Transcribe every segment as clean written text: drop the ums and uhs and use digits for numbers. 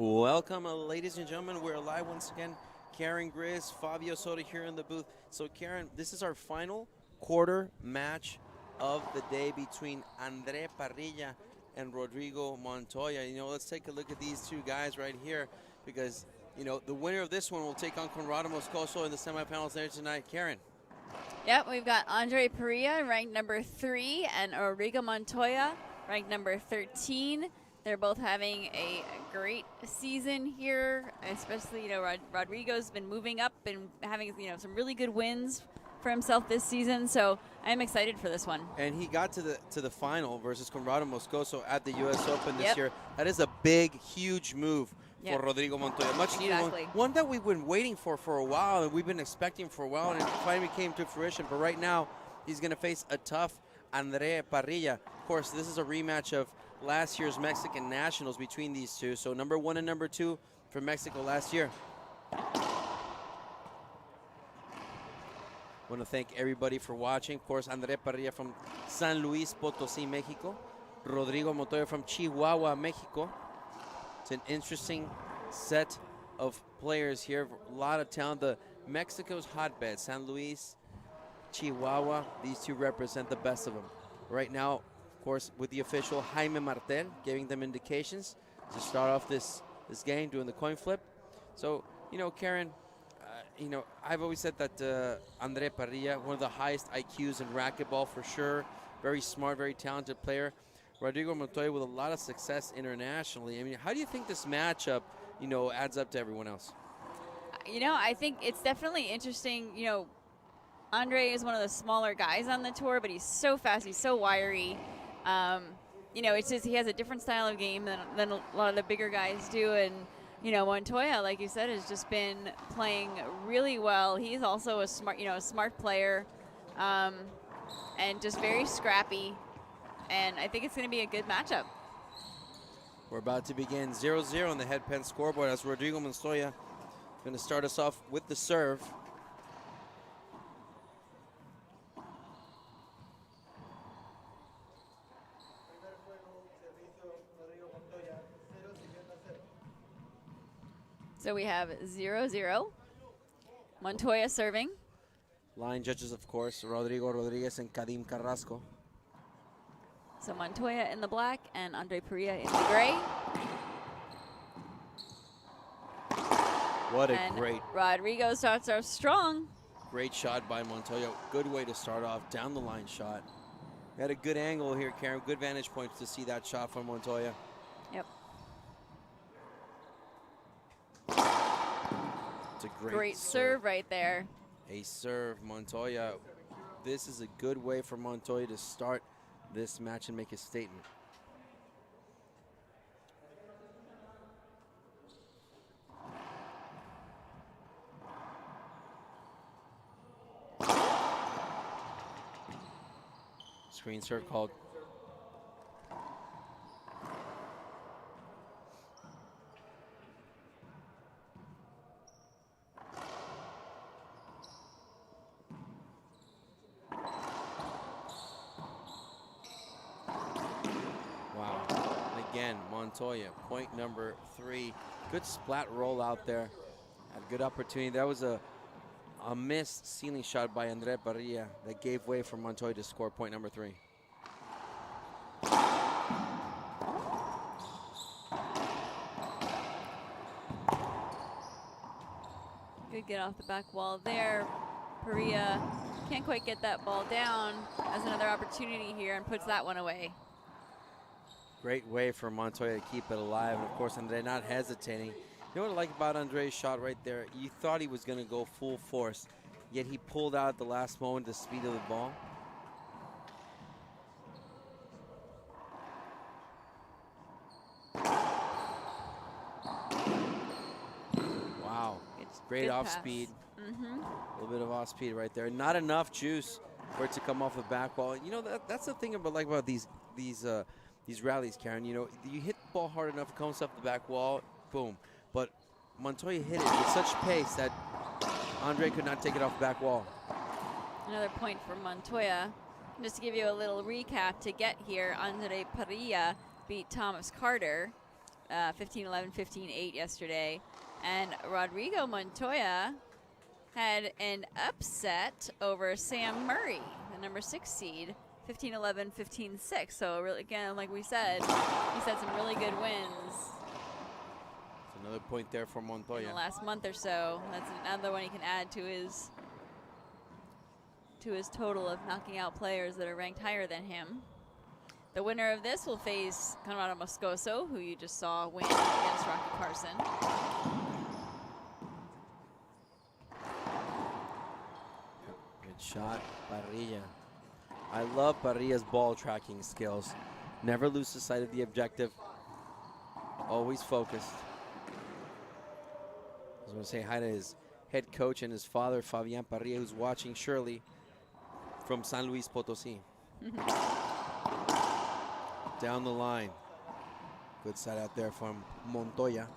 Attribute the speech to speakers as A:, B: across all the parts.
A: Welcome, ladies and gentlemen. We're live once again. Karen Grizz, Fabio Soto here in the booth. So, Karen, this is our final quarter match of the day between Andre Parrilla and Rodrigo Montoya. Let's take a look at these two guys right here because, the winner of this one will take on Conrado Moscoso in the semifinals later tonight. Karen.
B: Yep, we've got Andre Perea, ranked number 3, and Rodrigo Montoya, ranked number 13. They're both having a great season here, especially, Rodrigo's been moving up and having, some really good wins for himself this season. So I'm excited for this one.
A: And he got to the final versus Conrado Moscoso at the U.S. Open this year. That is a big, huge move for Rodrigo Montoya. Much needed one that we've been waiting for a while, and we've been expecting for a while, and it finally came to fruition. But right now, he's going to face a tough Andre Parrilla. Of course, this is a rematch of last year's Mexican Nationals between these two. So number 1 and number 2 for Mexico last year. Want to thank everybody for watching. Of course, Andre Parrilla from San Luis Potosí, Mexico. Rodrigo Montoya from Chihuahua, Mexico. It's an interesting set of players here. A lot of talent. The Mexico's hotbed, San Luis, Chihuahua. These two represent the best of them. Right now, of course, with the official Jaime Martel giving them indications to start off this game, doing the coin flip. So, Karen, I've always said that Andre Parrilla, one of the highest IQs in racquetball for sure. Very smart, very talented player. Rodrigo Montoya with a lot of success internationally. I mean, how do you think this matchup, adds up to everyone else?
B: I think it's definitely interesting. Andre is one of the smaller guys on the tour, but he's so fast. He's so wiry. It's just he has a different style of game than a lot of the bigger guys do. And, Montoya, like you said, has just been playing really well. He's also a smart player and just very scrappy. And I think it's going to be a good matchup.
A: We're about to begin 0-0 on the head pen scoreboard as Rodrigo Montoya going to start us off with the serve.
B: So we have 0-0. Montoya serving.
A: Line judges, of course, Rodrigo Rodriguez and Kadim Carrasco.
B: So Montoya in the black and Andre Perea in the gray.
A: What a great.
B: Rodrigo starts off strong.
A: Great shot by Montoya. Good way to start off. Down the line shot. Had a good angle here, Karen. Good vantage points to see that shot from Montoya.
B: Yep.
A: It's a great
B: serve right there.
A: A serve, Montoya. This is a good way for Montoya to start this match and make a statement. Screen serve called. Montoya, point number 3. Good splat roll out there. Had good opportunity. That was a missed ceiling shot by Andre Parrilla that gave way for Montoya to score point number 3.
B: Good get off the back wall there. Perea can't quite get that ball down. Has another opportunity here and puts that one away.
A: Great way for Montoya to keep it alive. And, of course, Andre not hesitating. You know what I like about Andre's shot right there? You thought he was going to go full force, yet he pulled out at the last moment the speed of the ball. Wow. Great off speed. A little bit of off speed right there. Not enough juice for it to come off the back wall. That's the thing about these rallies, Karen. You hit the ball hard enough, it comes off the back wall, boom. But Montoya hit it with such pace that Andre could not take it off the back wall.
B: Another point for Montoya. Just to give you a little recap to get here, Andre Parrilla beat Thomas Carter 15-11, 15-8 yesterday. And Rodrigo Montoya had an upset over Sam Murray, the number 6 seed, 15-11, 15-6. So really, again, like we said, he's had some really good wins.
A: It's another point there for Montoya.
B: In the last month or so. That's another one he can add to his total of knocking out players that are ranked higher than him. The winner of this will face Conrado Moscoso, who you just saw win against Rocky Carson.
A: Good shot, Parrilla. I love Parrilla's ball tracking skills. Never loses sight of the objective. Always focused. I was going to say hi to his head coach and his father, Fabian Parrilla, who's watching Shirley from San Luis Potosí. Down the line. Good side out there from Montoya.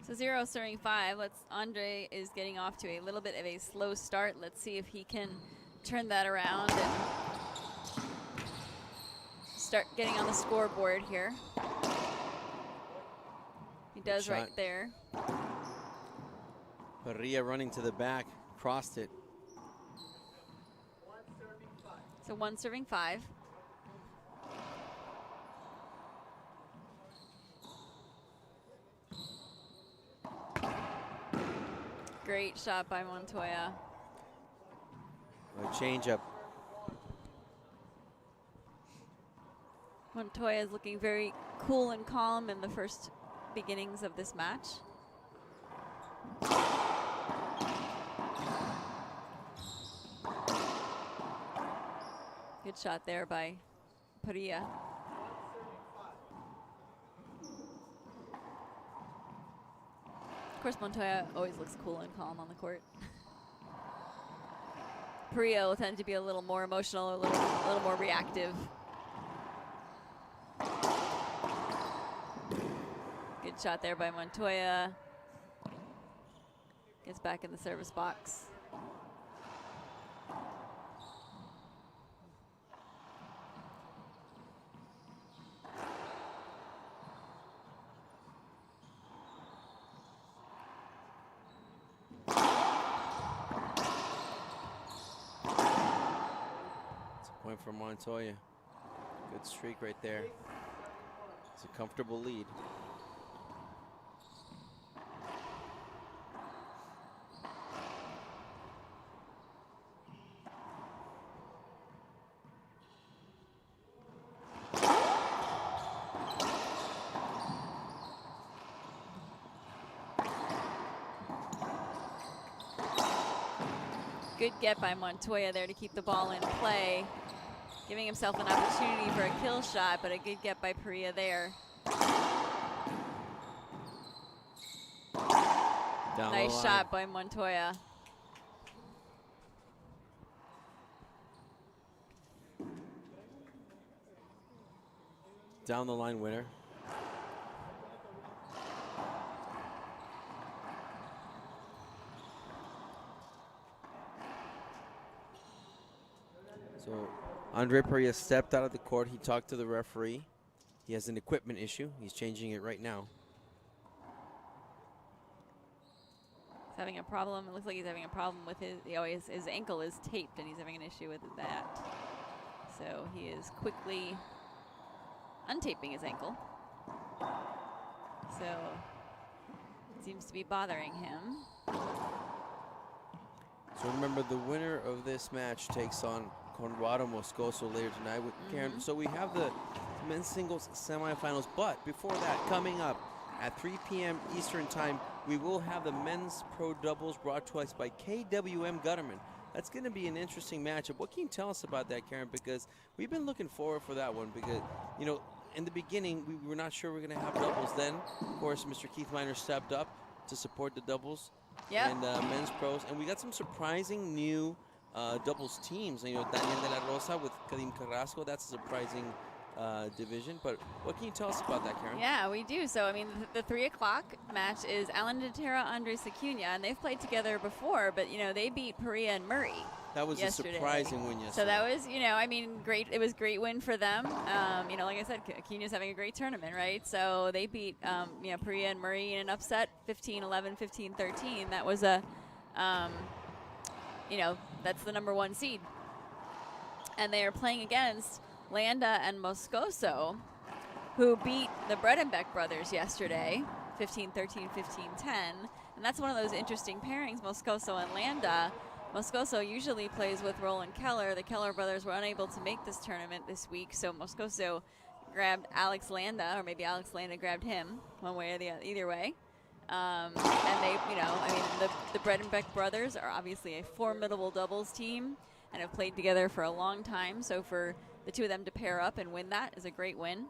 B: So 0 serving 5. Andre is getting off to a little bit of a slow start. Let's see if he can turn that around and start getting on the scoreboard here. He does right there.
A: Parrilla running to the back, crossed it.
B: So 1 serving 5. Great shot by Montoya.
A: A change up.
B: Montoya is looking very cool and calm in the first beginnings of this match. Good shot there by Perea. Of course, Montoya always looks cool and calm on the court. Perea will tend to be a little more emotional, a little more reactive. Good shot there by Montoya. Gets back in the service box.
A: Point for Montoya. Good streak right there. It's a comfortable lead.
B: Good get by Montoya there to keep the ball in play. Giving himself an opportunity for a kill shot, but a good get by Perea there. Nice shot by Montoya.
A: Down the line winner. So Andre Perea stepped out of the court. He talked to the referee. He has an equipment issue. He's changing it right now.
B: He's having a problem. It looks like he's having a problem with his ankle is taped, and he's having an issue with that. So he is quickly untaping his ankle. So it seems to be bothering him.
A: So remember, the winner of this match takes on Conrado Moscoso later tonight with Karen. So we have the men's singles semifinals, but before that, coming up at 3 p.m. Eastern time, we will have the men's pro doubles brought to us by KWM Gutterman. That's going to be an interesting matchup. What can you tell us about that, Karen? Because we've been looking forward for that one because, you know, in the beginning, we were not sure we were going to have doubles. Then, of course, Mr. Keith Miner stepped up to support the doubles
B: Yep.
A: and men's pros. And we got some surprising new doubles teams. You know, Daniel de la Rosa with Kadim Carrasco. That's a surprising division. But what can you tell us about that, Karen?
B: Yeah, we do. So, I mean, the 3 o'clock match is Alan de Terra, Andres Acuna, and they've played together before, but, you know, they beat Perea and Murray.
A: That was
B: yesterday.
A: a surprising win yesterday.
B: So that was, you know, I mean, great. It was a great win for them. You know, like I said, Acuna's having a great tournament, right? So they beat, you know, Perea and Murray in an upset, 15-11, 15-13. That was a, you know, that's the #1 seed. And they are playing against Landa and Moscoso, who beat the Bredenbeck brothers yesterday, 15-13, 15-10. And that's one of those interesting pairings, Moscoso and Landa. Moscoso usually plays with Roland Keller. The Keller brothers were unable to make this tournament this week, so Moscoso grabbed Alex Landa, or maybe Alex Landa grabbed him, one way or the other, either way. And they, you know, I mean, the Bredenbeck brothers are obviously a formidable doubles team and have played together for a long time, so for the two of them to pair up and win that is a great win.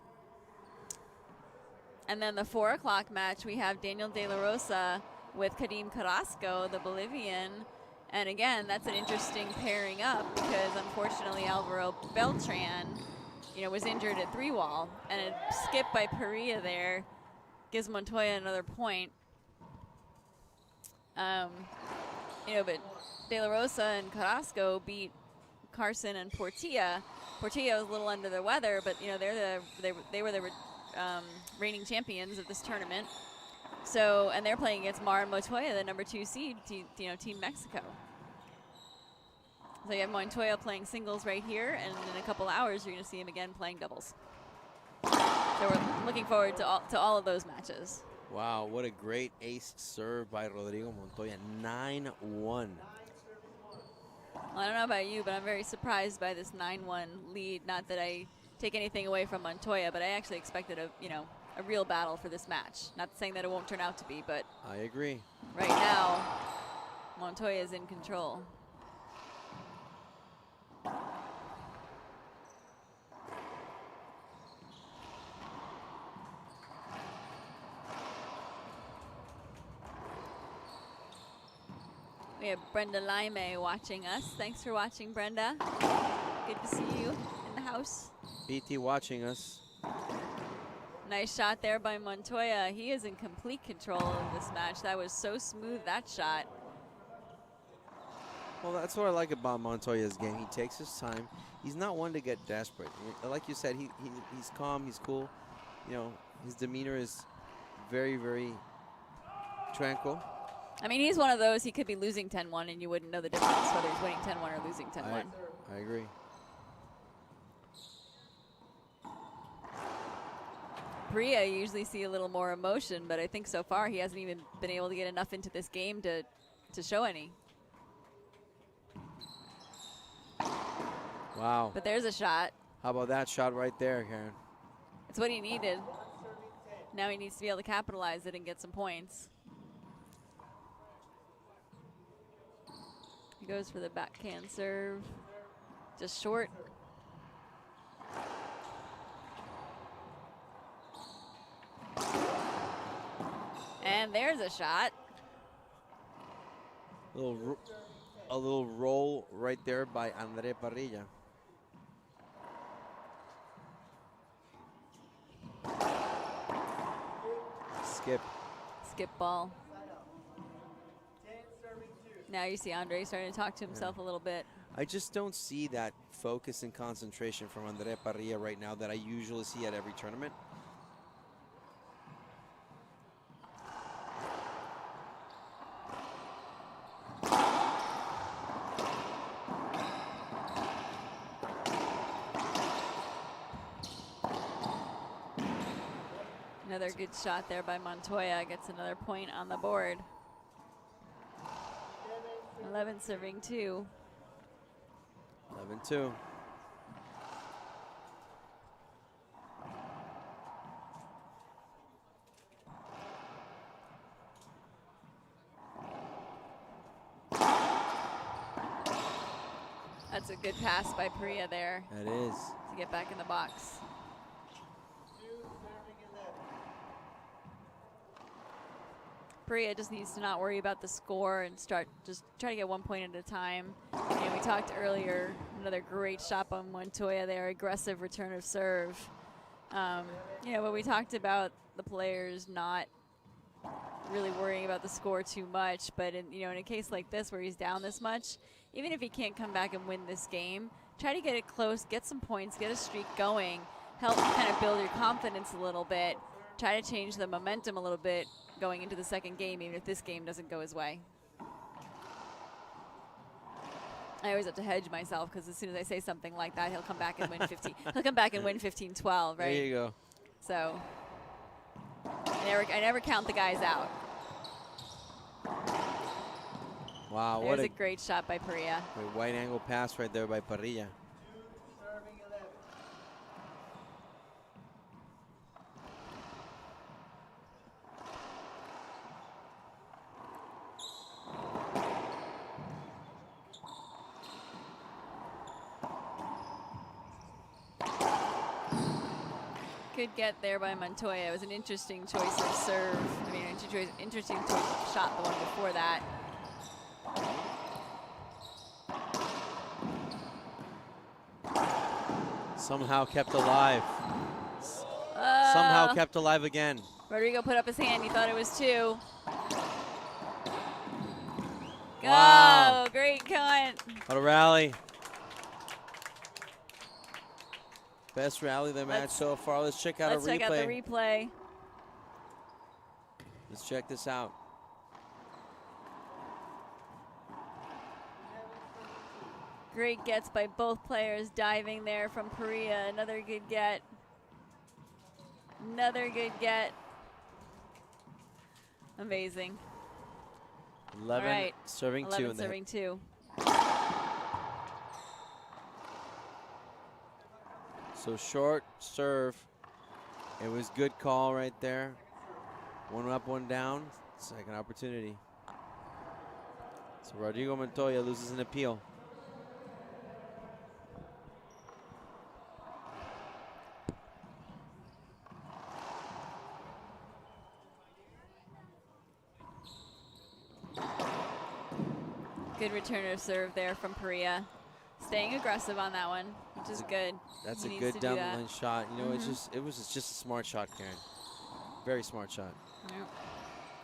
B: And then the 4 o'clock match, we have Daniel de la Rosa with Kadim Carrasco, the Bolivian. And again, that's an interesting pairing up because unfortunately Alvaro Beltran, you know, was injured at 3-wall, and a skip by Parrilla there gives Montoya another point. You know, but De La Rosa and Carrasco beat Carson and Portilla. Portilla was a little under the weather, but you know they were the reigning champions of this tournament. So, and they're playing against Mar and Montoya, the #2 seed, you know, Team Mexico. So you have Montoya playing singles right here, and in a couple hours you're going to see him again playing doubles. So we're looking forward to all of those matches.
A: Wow, what a great ace serve by Rodrigo Montoya, 9-1.
B: Well, I don't know about you, but I'm very surprised by this 9-1 lead. Not that I take anything away from Montoya, but I actually expected a real battle for this match. Not saying that it won't turn out to be, but
A: I agree.
B: Right now, Montoya is in control. We have Brenda Lime watching us. Thanks for watching, Brenda. Good to see you in the house.
A: BT watching us.
B: Nice shot there by Montoya. He is in complete control of this match. That was so smooth, that shot.
A: Well, that's what I like about Montoya's game. He takes his time. He's not one to get desperate. Like you said, he's calm, he's cool. You know, his demeanor is very, very tranquil.
B: I mean, he's one of those, he could be losing 10-1 and you wouldn't know the difference whether he's winning 10-1 or losing 10-1.
A: I agree.
B: Perea, you usually see a little more emotion, but I think so far he hasn't even been able to get enough into this game to show any.
A: Wow.
B: But there's a shot.
A: How about that shot right there, Karen?
B: It's what he needed. Now he needs to be able to capitalize it and get some points. He goes for the backhand serve. Just short. And there's a shot.
A: A little roll right there by Andre Parrilla. Skip.
B: Skip ball. Now you see Andre starting to talk to himself a little bit.
A: I just don't see that focus and concentration from Andre Parrilla right now that I usually see at every tournament.
B: Another good shot there by Montoya. Gets another point on the board. 11 serving 2.
A: 11-2.
B: That's a good pass by Perea there.
A: That is.
B: To get back in the box. Perea just needs to not worry about the score and just try to get 1 point at a time. And we talked earlier, another great shot by Montoya there, aggressive return of serve. But we talked about the players not really worrying about the score too much, but in a case like this where he's down this much, even if he can't come back and win this game, try to get it close, get some points, get a streak going, help kind of build your confidence a little bit, try to change the momentum a little bit going into the second game, even if this game doesn't go his way. I always have to hedge myself because as soon as I say something like that, he'll come back and win 15. He'll come back and win 15-12, right?
A: There you go.
B: So I never count the guys out.
A: Wow,
B: There's a great shot by Perea.
A: A wide angle pass right there by Parrilla.
B: Good get there by Montoya. It was an interesting choice of serve. I mean, interesting choice of shot, the one before that.
A: Somehow kept alive. Somehow kept alive again.
B: Rodrigo put up his hand. He thought it was 2.
A: Wow.
B: Oh, great cunt.
A: What a rally. Best rally of the match so far. Let's check out a replay.
B: Let's check out the replay.
A: Let's check this out.
B: Great gets by both players, diving there from Perea. Another good get. Another good get. Amazing.
A: 11
B: right.
A: serving
B: 11
A: 2. In
B: serving 2.
A: So short serve. It was good call right there. 1 up, 1 down. Second opportunity. So Rodrigo Montoya loses an appeal.
B: Good return of serve there from Perea. Staying aggressive on that one, which is good.
A: That's
B: He
A: a
B: needs
A: good
B: to
A: down
B: do
A: the
B: that.
A: line shot. You know, it was just a smart shot, Karen. Very smart shot.
B: Yep.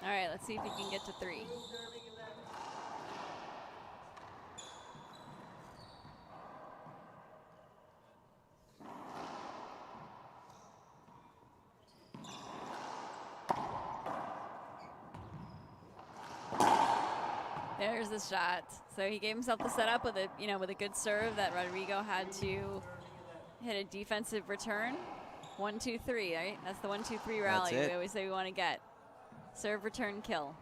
B: All right, let's see if he can get to 3. There's the shot. So he gave himself the setup with a good serve that Rodrigo had to hit a defensive return. 1, 2, 3, right? That's the 1, 2, 3 rally we always say we want to get. Serve, return, kill.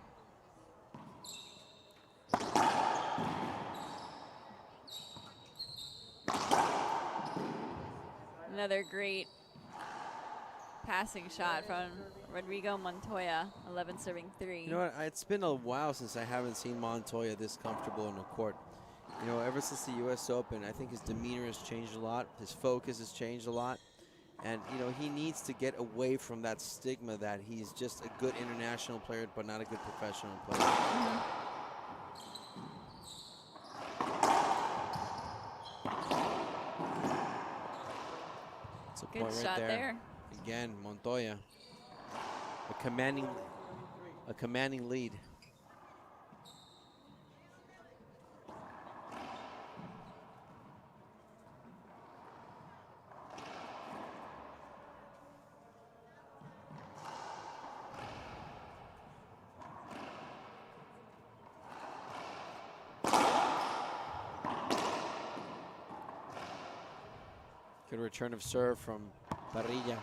B: Another great passing shot from Rodrigo Montoya, 11 serving 3.
A: You know what? It's been a while since I haven't seen Montoya this comfortable in the court. You know, ever since the U.S. Open, I think his demeanor has changed a lot. His focus has changed a lot. And, you know, he needs to get away from that stigma that he's just a good international player but not a good professional player. It's a
B: Good
A: point right
B: shot there.
A: Again, Montoya. A commanding lead. Good return of serve from Parrilla.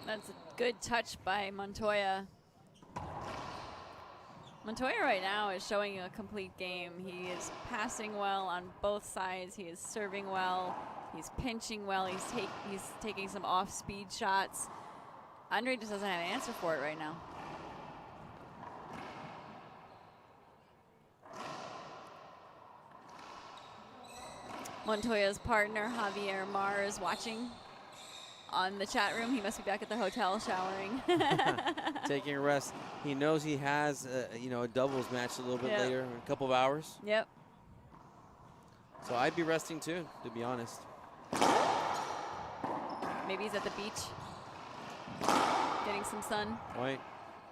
B: That's a good touch by Montoya. Montoya right now is showing a complete game. He is passing well on both sides. He is serving well. He's pinching well. He's taking some off-speed shots. Andre just doesn't have an answer for it right now. Montoya's partner, Javier Mar, is watching on the chat room. He must be back at the hotel showering.
A: Taking a rest. He knows he has a doubles match a little bit later, in a couple of hours.
B: Yep.
A: So I'd be resting too, to be honest.
B: Maybe he's at the beach getting some sun.
A: Right.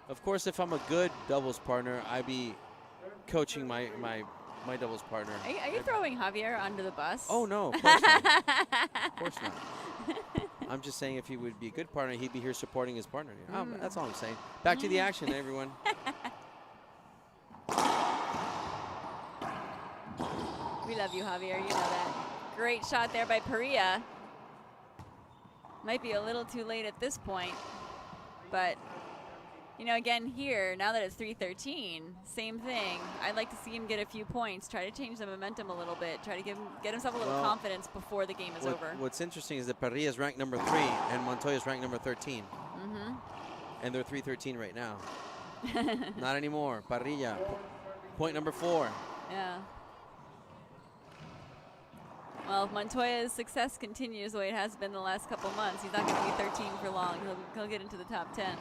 A: Of course, if I'm a good doubles partner, I'd be coaching my doubles partner.
B: Are you throwing Javier under the bus?
A: Oh, no, of course not. Of course not. I'm just saying if he would be a good partner, he'd be here supporting his partner. That's all I'm saying. Back to the action, everyone.
B: We love you, Javier. You know that. Great shot there by Perea. Might be a little too late at this point. But, again here, now that it's 3-13, same thing. I'd like to see him get a few points, try to change the momentum a little bit, try to get himself a little confidence before the game is over.
A: What's interesting is that Parrilla is ranked number 3 and Montoya is ranked number 13.
B: Mm-hmm.
A: And they're 3-13 right now. Not anymore. Parrilla, point number 4.
B: Yeah. Well, if Montoya's success continues the way it has been the last couple months, he's not going to be 13 for long. He'll get into the top 10.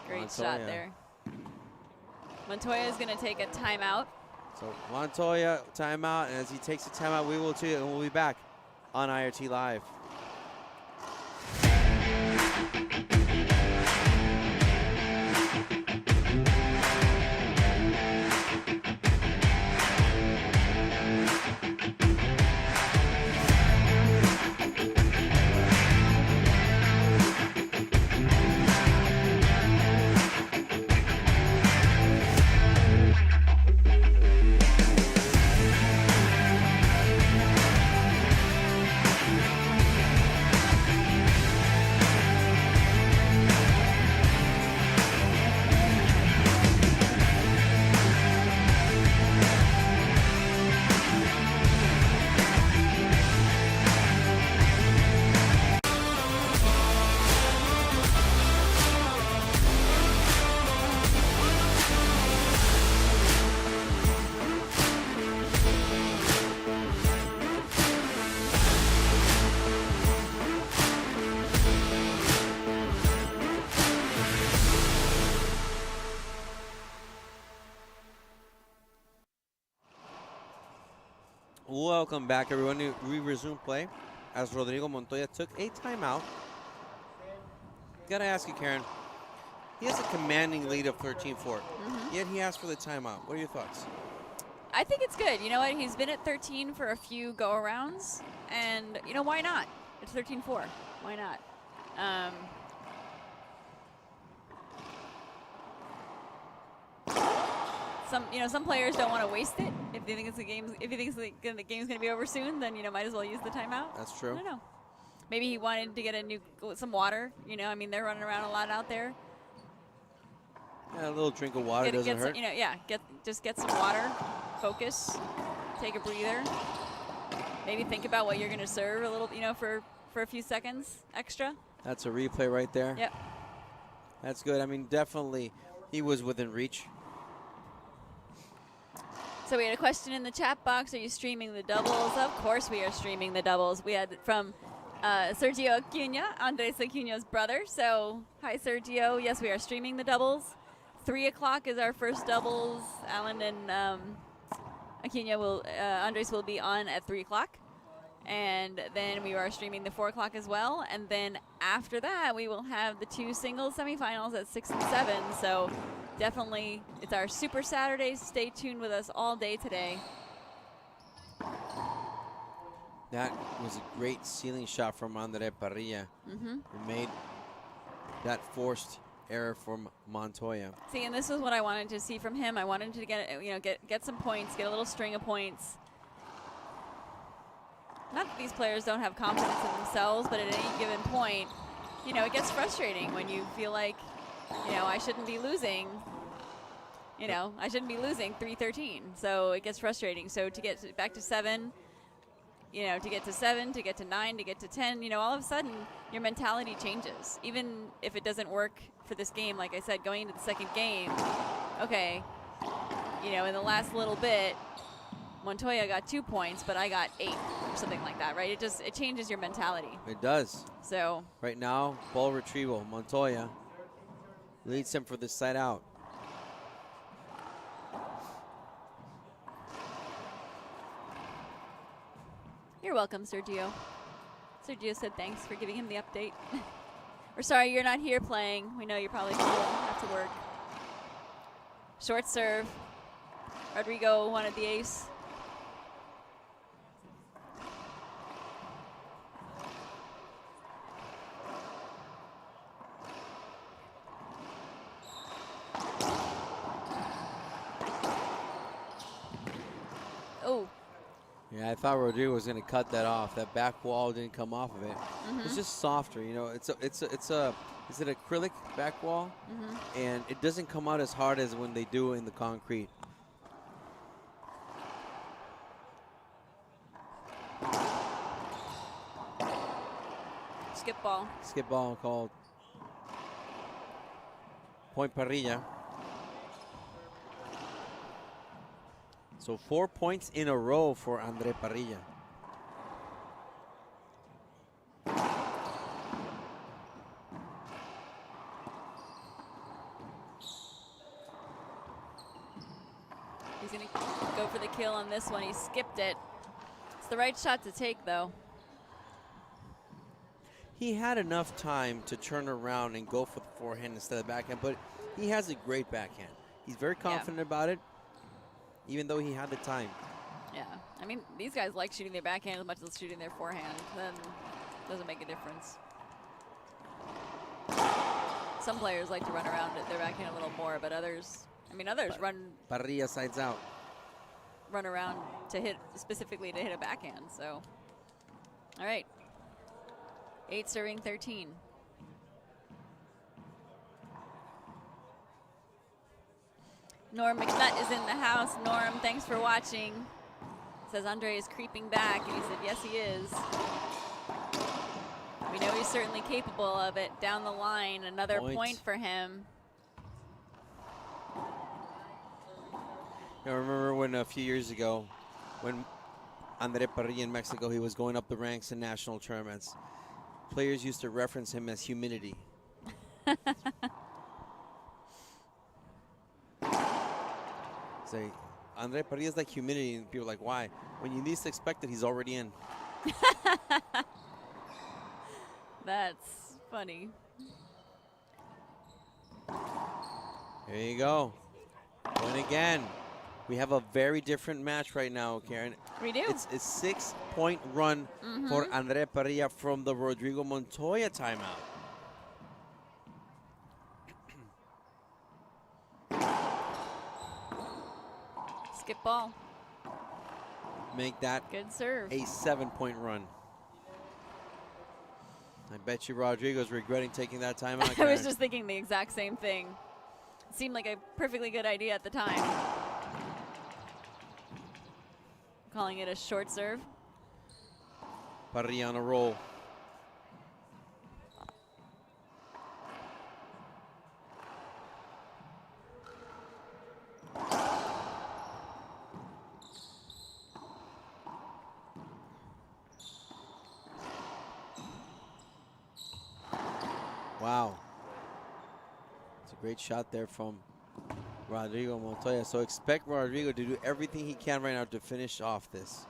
B: Great shot there. Montoya is going to take a timeout.
A: So Montoya, timeout, and as he takes a timeout, we will too, and we'll be back on IRT Live. Welcome back, everyone. We resume play as Rodrigo Montoya took a timeout. Gotta ask you, Karen. He has a commanding lead of 13-4, yet he asked for the timeout. What are your thoughts?
B: I think it's good. You know what? He's been at 13 for a few go-arounds, and, why not? It's 13-4. Why not? Some players don't want to waste it. If they think the game's going to be over soon, then might as well use the timeout.
A: That's true.
B: I don't know. Maybe he wanted to get some water. They're running around a lot out there.
A: Yeah, a little drink of water doesn't hurt.
B: Just get some water. Focus. Take a breather. Maybe think about what you're going to serve a little. For a few seconds extra.
A: That's a replay right there.
B: Yep.
A: That's good. I mean, definitely, he was within reach.
B: So we had a question in the chat box. Are you streaming the doubles? Of course we are streaming the doubles. We had from Sergio Acuna, Andres Acuna's brother. So hi, Sergio. Yes, we are streaming the doubles. 3 o'clock is our first doubles. Alan and Andres will be on at 3 o'clock. And then we are streaming the 4 o'clock as well. And then after that, we will have the 2 singles semifinals at 6 and 7. So definitely, it's our Super Saturday. Stay tuned with us all day today.
A: That was a great ceiling shot from Andre Parrilla. Who made that forced error from Montoya.
B: See, and this is what I wanted to see from him. I wanted to get some points, get a little string of points. Not that these players don't have confidence in themselves, but at any given point, it gets frustrating when you feel like, I shouldn't be losing. You know, I shouldn't be losing 3-13. So it gets frustrating. So to get back to 7, you know, to get to 7, to get to 9, to get to 10, you know, all of a sudden your mentality changes. Even if it doesn't work for this game, like I said, going into the second game, okay, you know, in the last little bit, Montoya got 2 points, but I got 8 or something like that, right? It changes your mentality.
A: It does.
B: So
A: Right now, ball retrieval. Montoya leads him for the side out.
B: you're welcome, Sergio. Sergio said thanks for giving him the update. We're sorry you're not here playing. We know you probably have to work. Short serve. Rodrigo wanted the ace. Oh.
A: Yeah, I thought Rodrigo was going to cut that off. That back wall didn't come off of it. It's just softer, you know. It's an acrylic back wall, and it doesn't come out as hard as when they do in the concrete.
B: Skip ball.
A: Skip ball called. Point Parrilla. So 4 points in a row for Andre Parrilla.
B: He's going to go for the kill on this one. He skipped it. It's the right shot to take, though.
A: He had enough time to turn around and go for the forehand instead of the backhand, but he has a great backhand. He's very confident about it, even though he had the time.
B: Yeah. I mean, these guys like shooting their backhand as much as shooting their forehand. Then it doesn't make a difference. Some players like to run around at their backhand a little more, but others, I mean, others
A: Parrilla sides out.
B: Run around to hit, specifically to hit a backhand. So, all right. 8 serving 13. Norm McNutt is in the house. Norm, thanks for watching. Says Andre is creeping back, and he said, yes, he is. We know he's certainly capable of it. Down the line, another point for him.
A: I remember when a few years ago, when Andre Parrilla in Mexico, he was going up the ranks in national tournaments. Players used to reference him as humidity. Say, Andre Parrilla is like humidity, and people are like, why? When you least expect it, he's already in.
B: That's funny.
A: There you go. Win again. We have a very different match right now, Karen.
B: We do.
A: It's a 6-point run for Andre Parrilla from the Rodrigo Montoya timeout.
B: Skip ball.
A: Make that
B: good serve.
A: A 7-point run. I bet you Rodrigo's regretting taking that timeout.
B: I was just thinking the exact same thing. It seemed like a perfectly good idea at the time. Calling it a short serve.
A: Parrilla on a roll. Wow. It's a great shot there from Rodrigo Montoya. So expect Rodrigo to do everything he can right now to finish off this.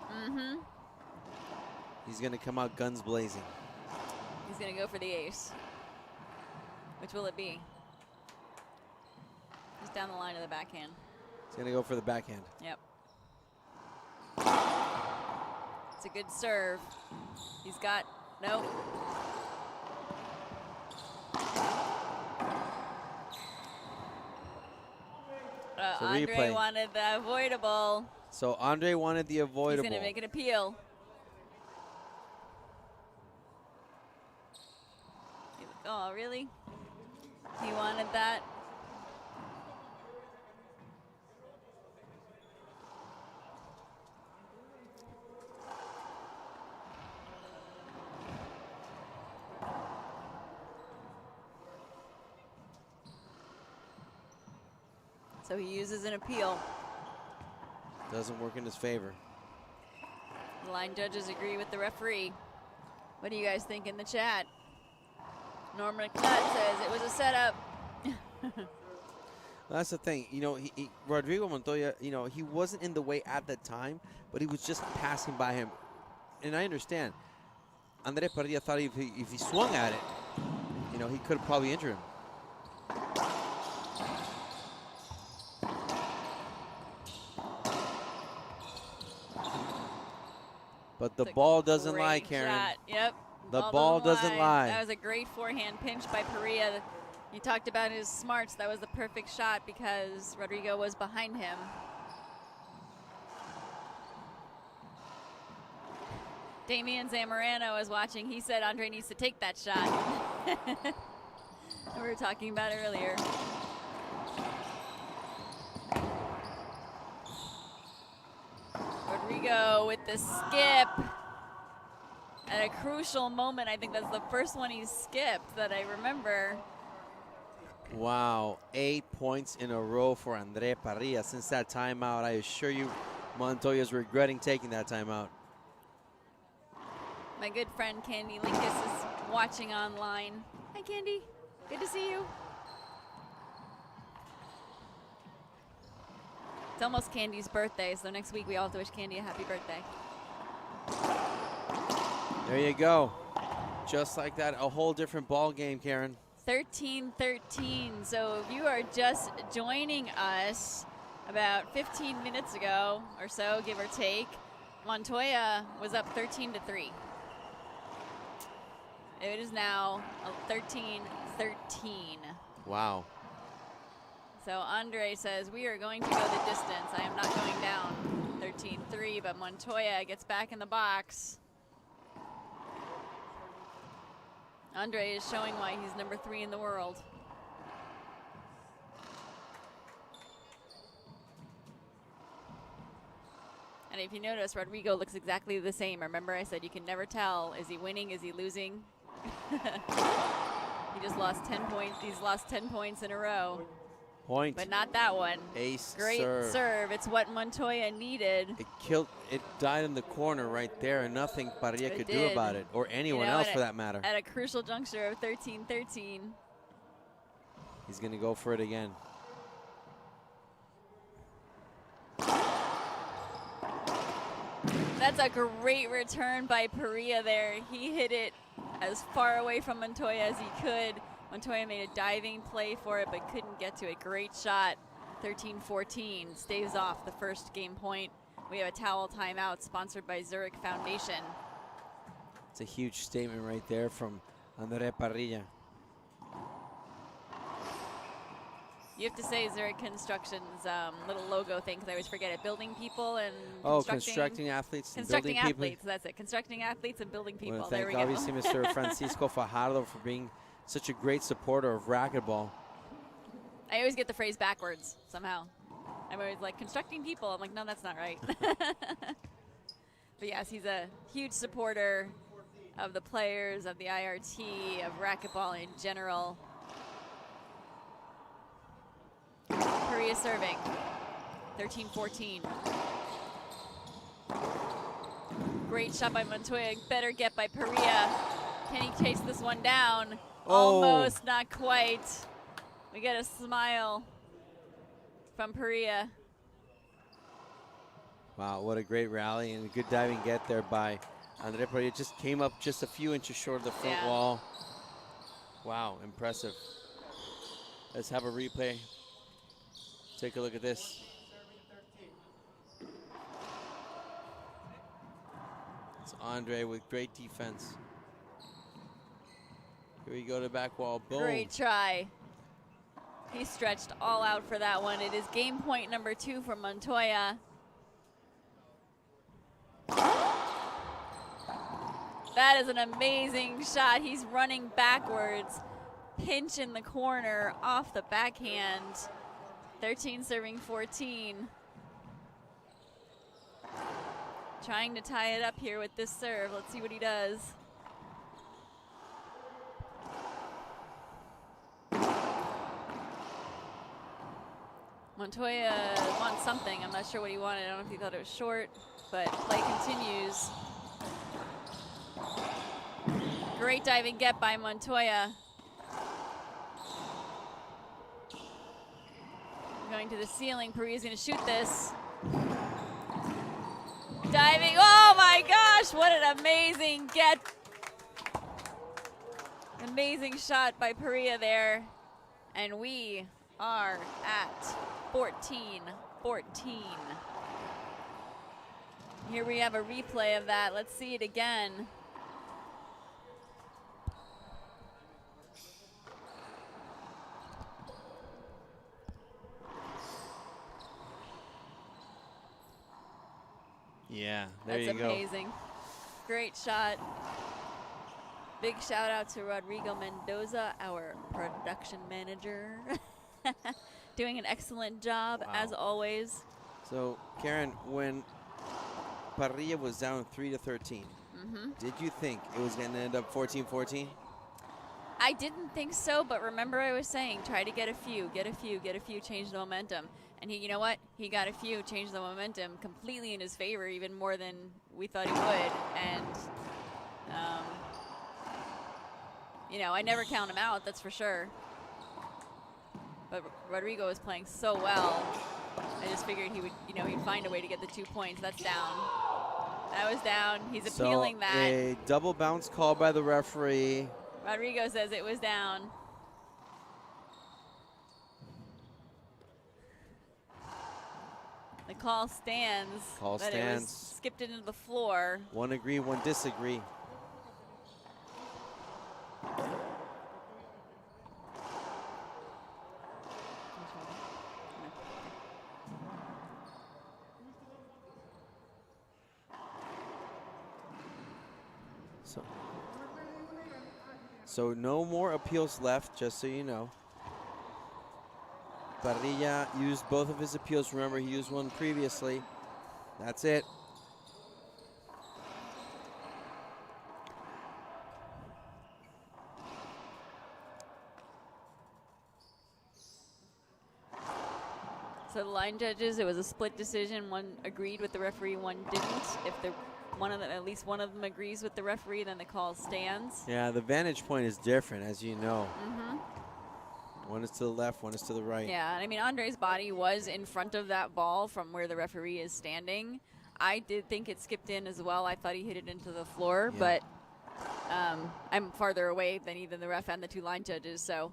A: He's going to come out guns blazing.
B: He's going to go for the ace. Which will it be? He's down the line of the backhand.
A: He's going to go for the backhand.
B: Yep. It's a good serve. He's got, nope. Andre wanted the avoidable.
A: So Andre wanted the avoidable.
B: He's going to make an appeal. Oh, really? He wanted that. So he uses an appeal.
A: Doesn't work in his favor.
B: The line judges agree with the referee. What do you guys think in the chat? Norma Knut says it was a setup.
A: That's the thing. You know, Rodrigo Montoya, you know, he wasn't in the way at that time, but he was just passing by him. And I understand. Andre Parrilla thought if he swung at it, you know, he could have probably injured him. But the ball doesn't lie, Karen.
B: Shot. Yep.
A: The ball doesn't lie.
B: That was a great forehand pinch by Perea. You talked about his smarts. That was the perfect shot because Rodrigo was behind him. Damian Zamorano is watching. He said Andre needs to take that shot. We were talking about it earlier. Rodrigo with the skip. At a crucial moment, I think that's the first one he skipped that I remember.
A: Wow, 8 points in a row for Andre Parrilla since that timeout. I assure you, Montoya's regretting taking that timeout.
B: My good friend Candy Linkus is watching online. Hi, Candy. Good to see you. It's almost Candy's birthday, so next week we all have to wish Candy a happy birthday.
A: There you go. Just like that, a whole different ball game, Karen.
B: 13-13. So if you are just joining us about 15 minutes ago or so, give or take, Montoya was up 13-3. It is now 13-13.
A: Wow.
B: So Andre says, we are going to go the distance. I am not going down 13-3, but Montoya gets back in the box. Andre is showing why he's number 3 in the world. And if you notice, Rodrigo looks exactly the same. Remember I said you can never tell. Is he winning? Is he losing? He just lost 10 points. He's lost 10 points in a row.
A: Point.
B: But not that one.
A: Ace
B: Great serve. It's what Montoya needed.
A: It died in the corner right there, and nothing Parrilla could do about it, or anyone else for that matter.
B: At a crucial juncture of 13-13.
A: He's going to go for it again.
B: That's a great return by Perea there. He hit it as far away from Montoya as he could. Montoya made a diving play for it, but couldn't get to it. Great shot. 13-14. Staves off the first game point. We have a towel timeout sponsored by Zurich Foundation.
A: It's a huge statement right there from Andre Parrilla.
B: You have to say Zurich Construction's little logo thing, because I always forget it. Building people and
A: constructing athletes and
B: constructing
A: building
B: athletes,
A: people.
B: that's it. Constructing athletes and building people.
A: Well,
B: There we
A: thank obviously
B: go.
A: Mr. Francisco Fajardo for being such a great supporter of racquetball.
B: I always get the phrase backwards somehow. I'm always like, constructing people. I'm like, no, that's not right. But yes, he's a huge supporter of the players, of the IRT, of racquetball in general. Perea serving. 13-14. Great shot by Montoya. Better get by Perea. Can he chase this one down?
A: Oh.
B: Almost, not quite. We get a smile from Perea.
A: Wow, what a great rally and a good diving get there by Andre Parrilla. Just came up just a few inches short of the front wall. Wow, impressive. Let's have a replay. Take a look at this. It's Andre with great defense. Here we go to back wall. Boom.
B: Great try. He stretched all out for that one. It is game point number 2 for Montoya. That is an amazing shot. He's running backwards. Pinch in the corner off the backhand. 13 serving 14. Trying to tie it up here with this serve. Let's see what he does. Montoya wants something. I'm not sure what he wanted. I don't know if he thought it was short, but play continues. Great diving get by Montoya. Going to the ceiling. Perea's going to shoot this. Diving. Oh my gosh, what an amazing get. Amazing shot by Perea there. And we are at 14-14. Here we have a replay of that. Let's see it again.
A: Yeah, there you go.
B: That's amazing. Great shot. Big shout out to Rodrigo Mendoza, our production manager. Doing an excellent job, as always.
A: So, Karen, when Parrilla was down 3-13, did you think it was going to end up 14-14?
B: I didn't think so, but remember I was saying, try to get a few, change the momentum. And he, you know what? He got a few, changed the momentum completely in his favor, even more than we thought he would. And, you know, I never count him out, that's for sure. But Rodrigo was playing so well. I just figured he would, you know, he'd find a way to get the 2 points. That's down. That was down. He's appealing that.
A: A double bounce call by the referee.
B: Rodrigo says it was down. The call stands.
A: Call
B: but
A: stands.
B: It was skipped into the floor.
A: One agree, one disagree. So no more appeals left, just so you know. Parrilla used both of his appeals. Remember, he used one previously. That's it.
B: So the line judges, it was a split decision. One agreed with the referee, one didn't. If at least one of them agrees with the referee, then the call stands.
A: Yeah, the vantage point is different, as you know. One is to the left, one is to the right.
B: Yeah, I mean, Andre's body was in front of that ball from where the referee is standing. I did think it skipped in as well. I thought he hit it into the floor, but I'm farther away than even the ref and the two line judges, so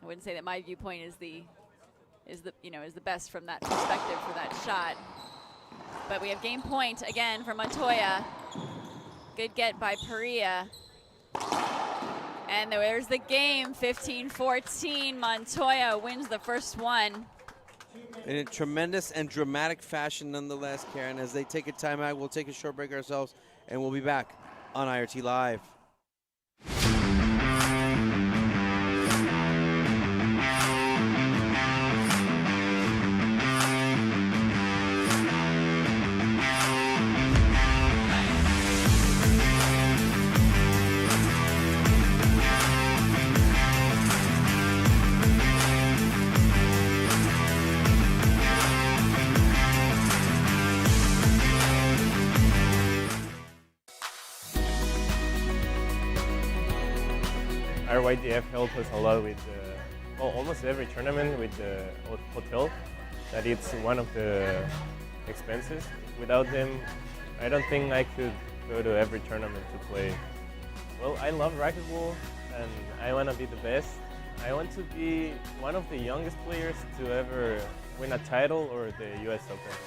B: I wouldn't say that my viewpoint is the best from that perspective for that shot. But we have game point again for Montoya. Good get by Perea. And there's the game, 15-14. Montoya wins the first one.
A: In a tremendous and dramatic fashion nonetheless, Karen. As they take a timeout, we'll take a short break ourselves, and we'll be back on IRT Live.
C: Our YDF helped us a lot with almost every tournament with the hotel. That it's one of the expenses. Without them, I don't think I could go to every tournament to play. Well, I love racquetball and I want to be the best. I want to be one of the youngest players to ever win a title or the US Open.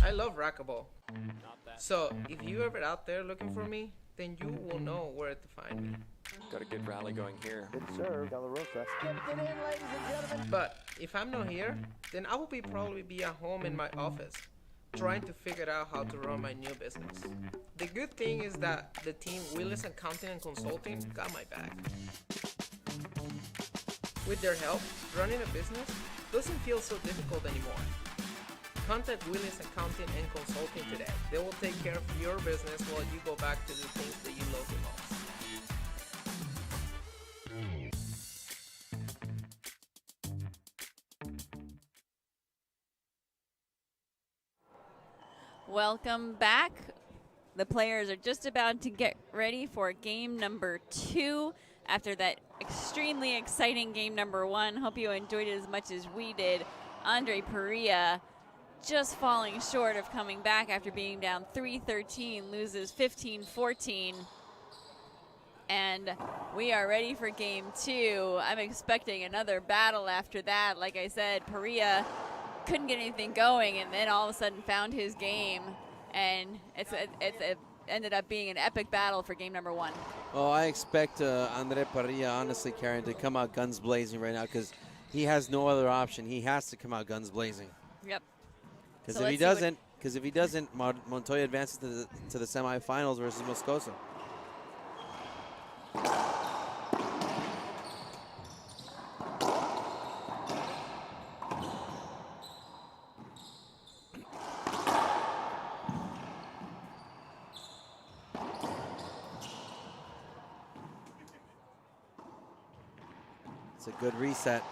D: I love racquetball. So if you ever out there looking for me, then you will know where to find me.
E: Got a good rally going here.
F: Good serve, Delarosa.
D: But If I'm not here, then I will probably be at home in my office, trying to figure out how to run my new business. The good thing is that the team Willis Accounting and Consulting got my back. With their help, running a business doesn't feel so difficult anymore. Contact Willis Accounting and Consulting today. They will take care of your business while you go back to the things that you love the most.
B: Welcome back. The players are just about to get ready for game number 2 after that extremely exciting game number 1. Hope you enjoyed it as much as we did. Andre Perea just falling short of coming back after being down 3-13, loses 15-14. And we are ready for game 2. I'm expecting another battle after that. Like I said, Perea couldn't get anything going and then all of a sudden found his game, and it ended up being an epic battle for game number 1.
A: Well, I expect Andre Parrilla, honestly, Karen, to come out guns blazing right now because he has no other option. He has to come out guns blazing.
B: Yep.
A: Because
B: So
A: if he doesn't, Montoya advances to the semifinals versus Moscoso. It's a good reset.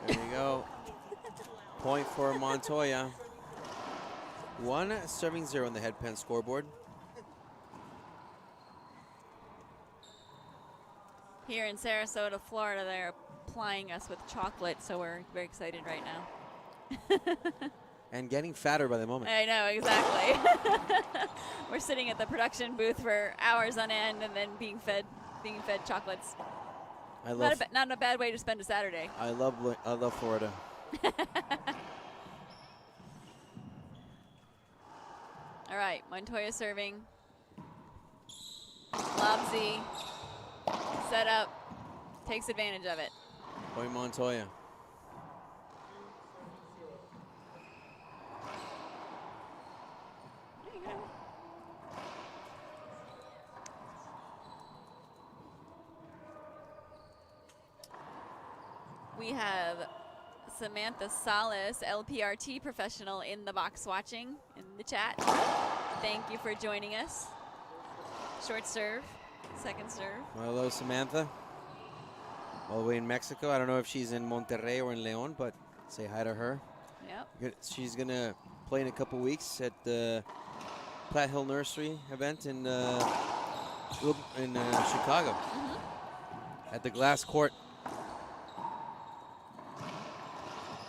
A: There you go. Point for Montoya. 1-0 on the head pen scoreboard.
B: Here in Sarasota, Florida, they're plying us with chocolate, so we're very excited right now.
A: And getting fatter by the moment.
B: I know, exactly. We're sitting at the production booth for hours on end and then being fed chocolates. Not a bad way to spend a Saturday.
A: I love Florida.
B: All right, Montoya serving. Lobsy, set up, takes advantage of it.
A: Point Montoya.
B: We have Samantha Salas, LPRT professional, in the box watching in the chat. Thank you for joining us. Short serve, second serve.
A: Hello, Samantha. All the way in Mexico. I don't know if she's in Monterrey or in León, but say hi to her.
B: Yep.
A: She's going to play in a couple weeks at the Platte Hill Nursery event in Chicago at the glass court.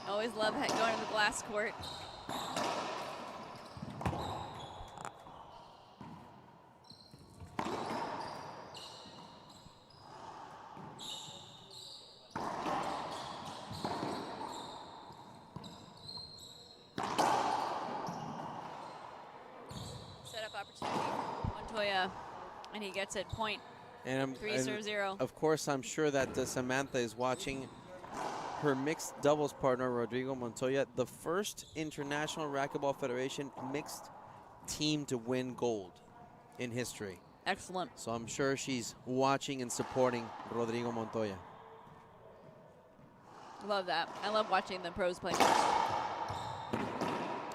B: Always love going to the glass court. Set up opportunity for Montoya, and he gets it. Point.
A: And
B: 3-0.
A: Of course, I'm sure that Samantha is watching her mixed doubles partner, Rodrigo Montoya, the first International Racquetball Federation mixed team to win gold in history.
B: Excellent.
A: So I'm sure she's watching and supporting Rodrigo Montoya.
B: Love that. I love watching the pros play.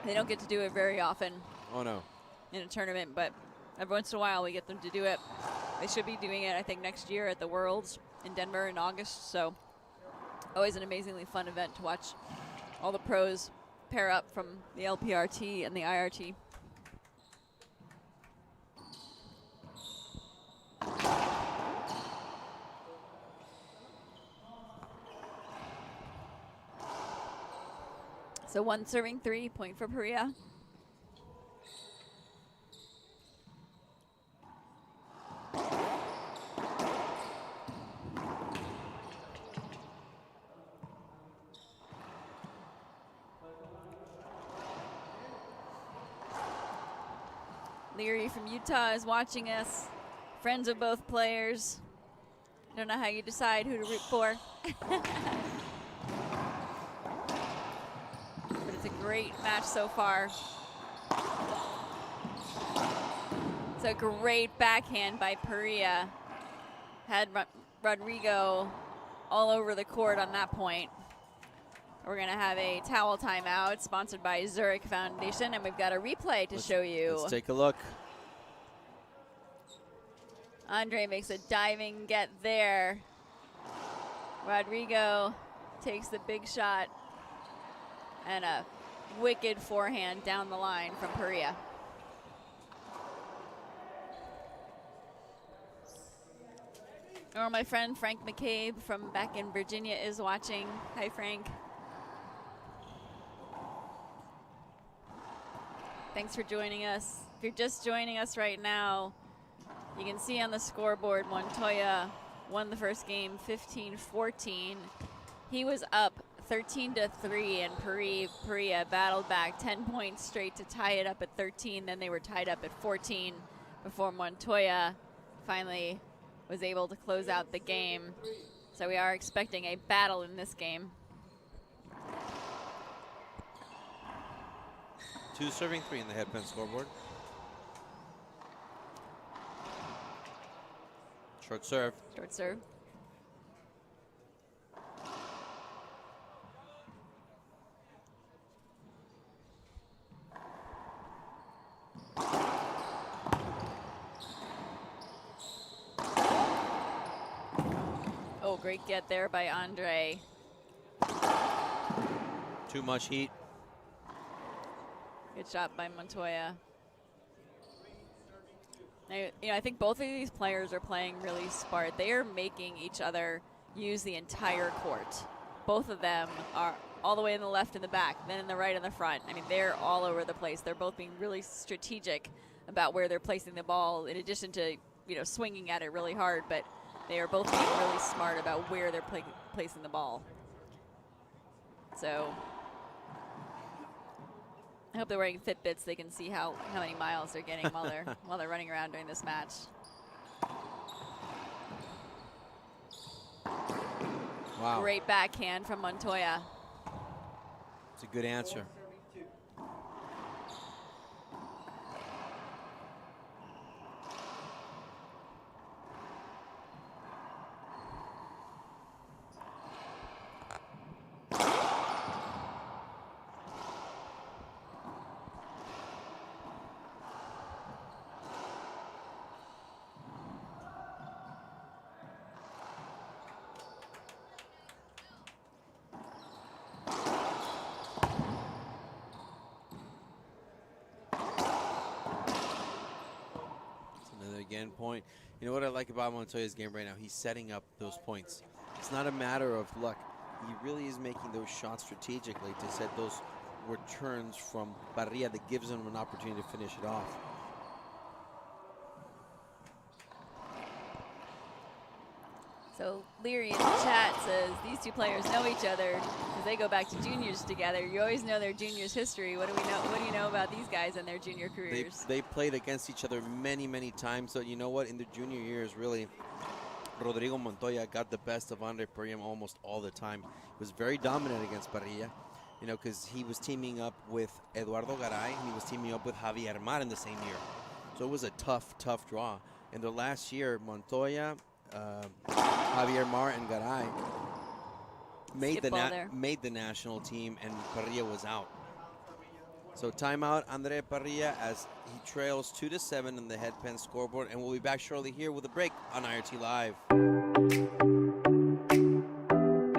B: They don't get to do it very often.
A: Oh, no.
B: In a tournament, but every once in a while we get them to do it. They should be doing it, I think, next year at the Worlds in Denver in August. So always an amazingly fun event to watch all the pros pair up from the LPRT and the IRT. So 1 serving 3, point for Perea. Leary from Utah is watching us. Friends of both players. Don't know how you decide who to root for. But it's a great match so far. It's a great backhand by Parrilla. Had Rodrigo all over the court on that point. We're going to have a towel timeout sponsored by Zurich Foundation, and we've got a replay to show you.
A: Let's take a look.
B: Andre makes a diving get there. Rodrigo takes the big shot, and a wicked forehand down the line from Perea. Or my friend Frank McCabe from back in Virginia is watching. Hi, Frank. Thanks for joining us. If you're just joining us right now, you can see on the scoreboard Montoya won the first game 15-14. He was up 13-3, and Perea battled back 10 points straight to tie it up at 13. Then they were tied up at 14 before Montoya finally was able to close out the game. So we are expecting a battle in this game.
A: 2 serving 3 in the headpin scoreboard. Short serve.
B: Short serve. Oh, great get there by Andre.
A: Too much heat.
B: Good shot by Montoya. Now, I think both of these players are playing really smart. They are making each other use the entire court. Both of them are all the way in the left and the back, then in the right and the front. I mean, they're all over the place. They're both being really strategic about where they're placing the ball, in addition to, swinging at it really hard. But they are both being really smart about where they're placing the ball. So I hope they're wearing Fitbits. They can see how many miles they're getting while they're running around during this match.
A: Wow.
B: Great backhand from Montoya.
A: It's a good answer. Again, point. You know what I like about Montoya's game right now? He's setting up those points. It's not a matter of luck. He really is making those shots strategically to set those returns from Parrilla that gives him an opportunity to finish it off.
B: So Leary in the chat says these two players know each other because they go back to juniors together. You always know their juniors' history. What do we know? What do you know about these guys and their junior careers?
A: They played against each other many, many times. So you know what? In the junior years, really, Rodrigo Montoya got the best of Andre Perea almost all the time. He was very dominant against Parrilla, because he was teaming up with Eduardo Garay and he was teaming up with Javier Mar in the same year. So it was a tough, tough draw. In the last year, Montoya, Javier Mar and Garay made the national team, and Parrilla was out. So timeout, Andre Parrilla, as he trails 2-7 in the headpin scoreboard, and we'll be back shortly here with a break on IRT Live.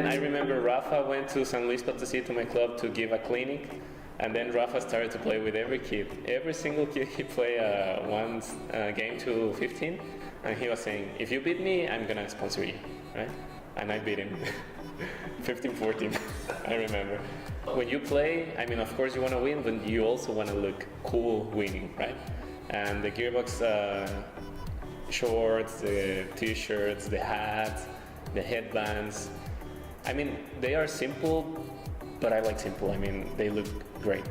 E: I remember Rafa went to San Luis Potosí to my club to give a clinic, and then Rafa started to play with every kid. Every single kid he played one game to 15. And he was saying, if you beat me, I'm going to sponsor you, right? And I beat him 15-14. I remember. When you play, I mean, of course you want to win, but you also want to look cool winning, right? And the Gearbox shorts, the t-shirts, the hats, the headbands, I mean, they are simple, but I like simple. I mean, they look great.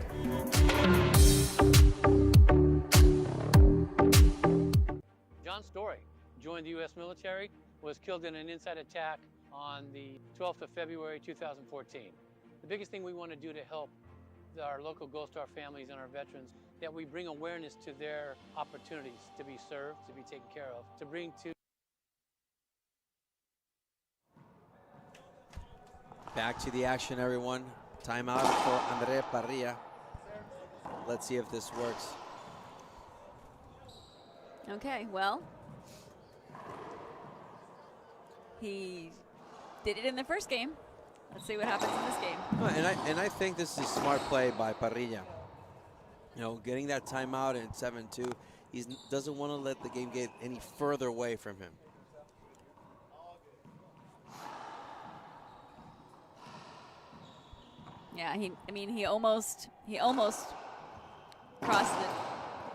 F: John Story joined the U.S. military, was killed in an inside attack on the 12th of February 2014. The biggest thing we want to do to help our local Gold Star families and our veterans, that we bring awareness to their opportunities to be served, to be taken care of, to bring to...
A: Back to the action, everyone. Timeout for Andre Parrilla. Let's see if this works.
B: Okay, well, he did it in the first game. Let's see what happens in this game.
A: And I think this is a smart play by Parrilla. You know, getting that timeout in 7-2, he doesn't want to let the game get any further away from him.
B: Yeah, he almost crossed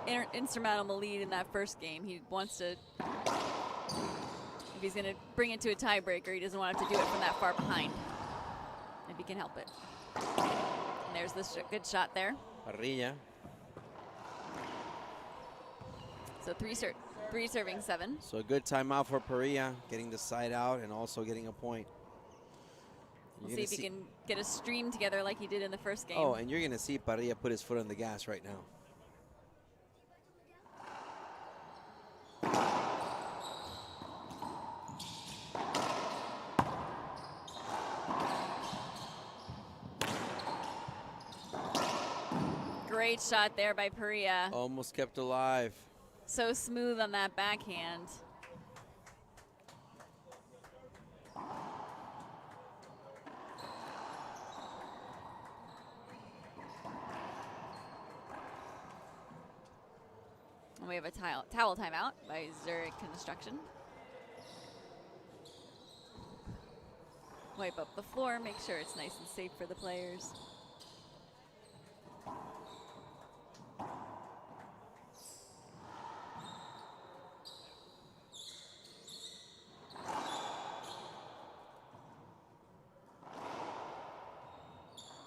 B: the insurmountable lead in that first game. He wants to, if he's going to bring it to a tiebreaker, he doesn't want to have to do it from that far behind, if he can help it. And there's this good shot there.
A: Parrilla.
B: So three serving 7.
A: So a good timeout for Perea, getting the side out and also getting a point.
B: We'll see if he can get a stream together like he did in the first game.
A: Oh, and you're going to see Parrilla put his foot on the gas right now.
B: Great shot there by Perea.
A: Almost kept alive.
B: So smooth on that backhand. And we have a towel timeout by Zurich Construction. Wipe up the floor, make sure it's nice and safe for the players.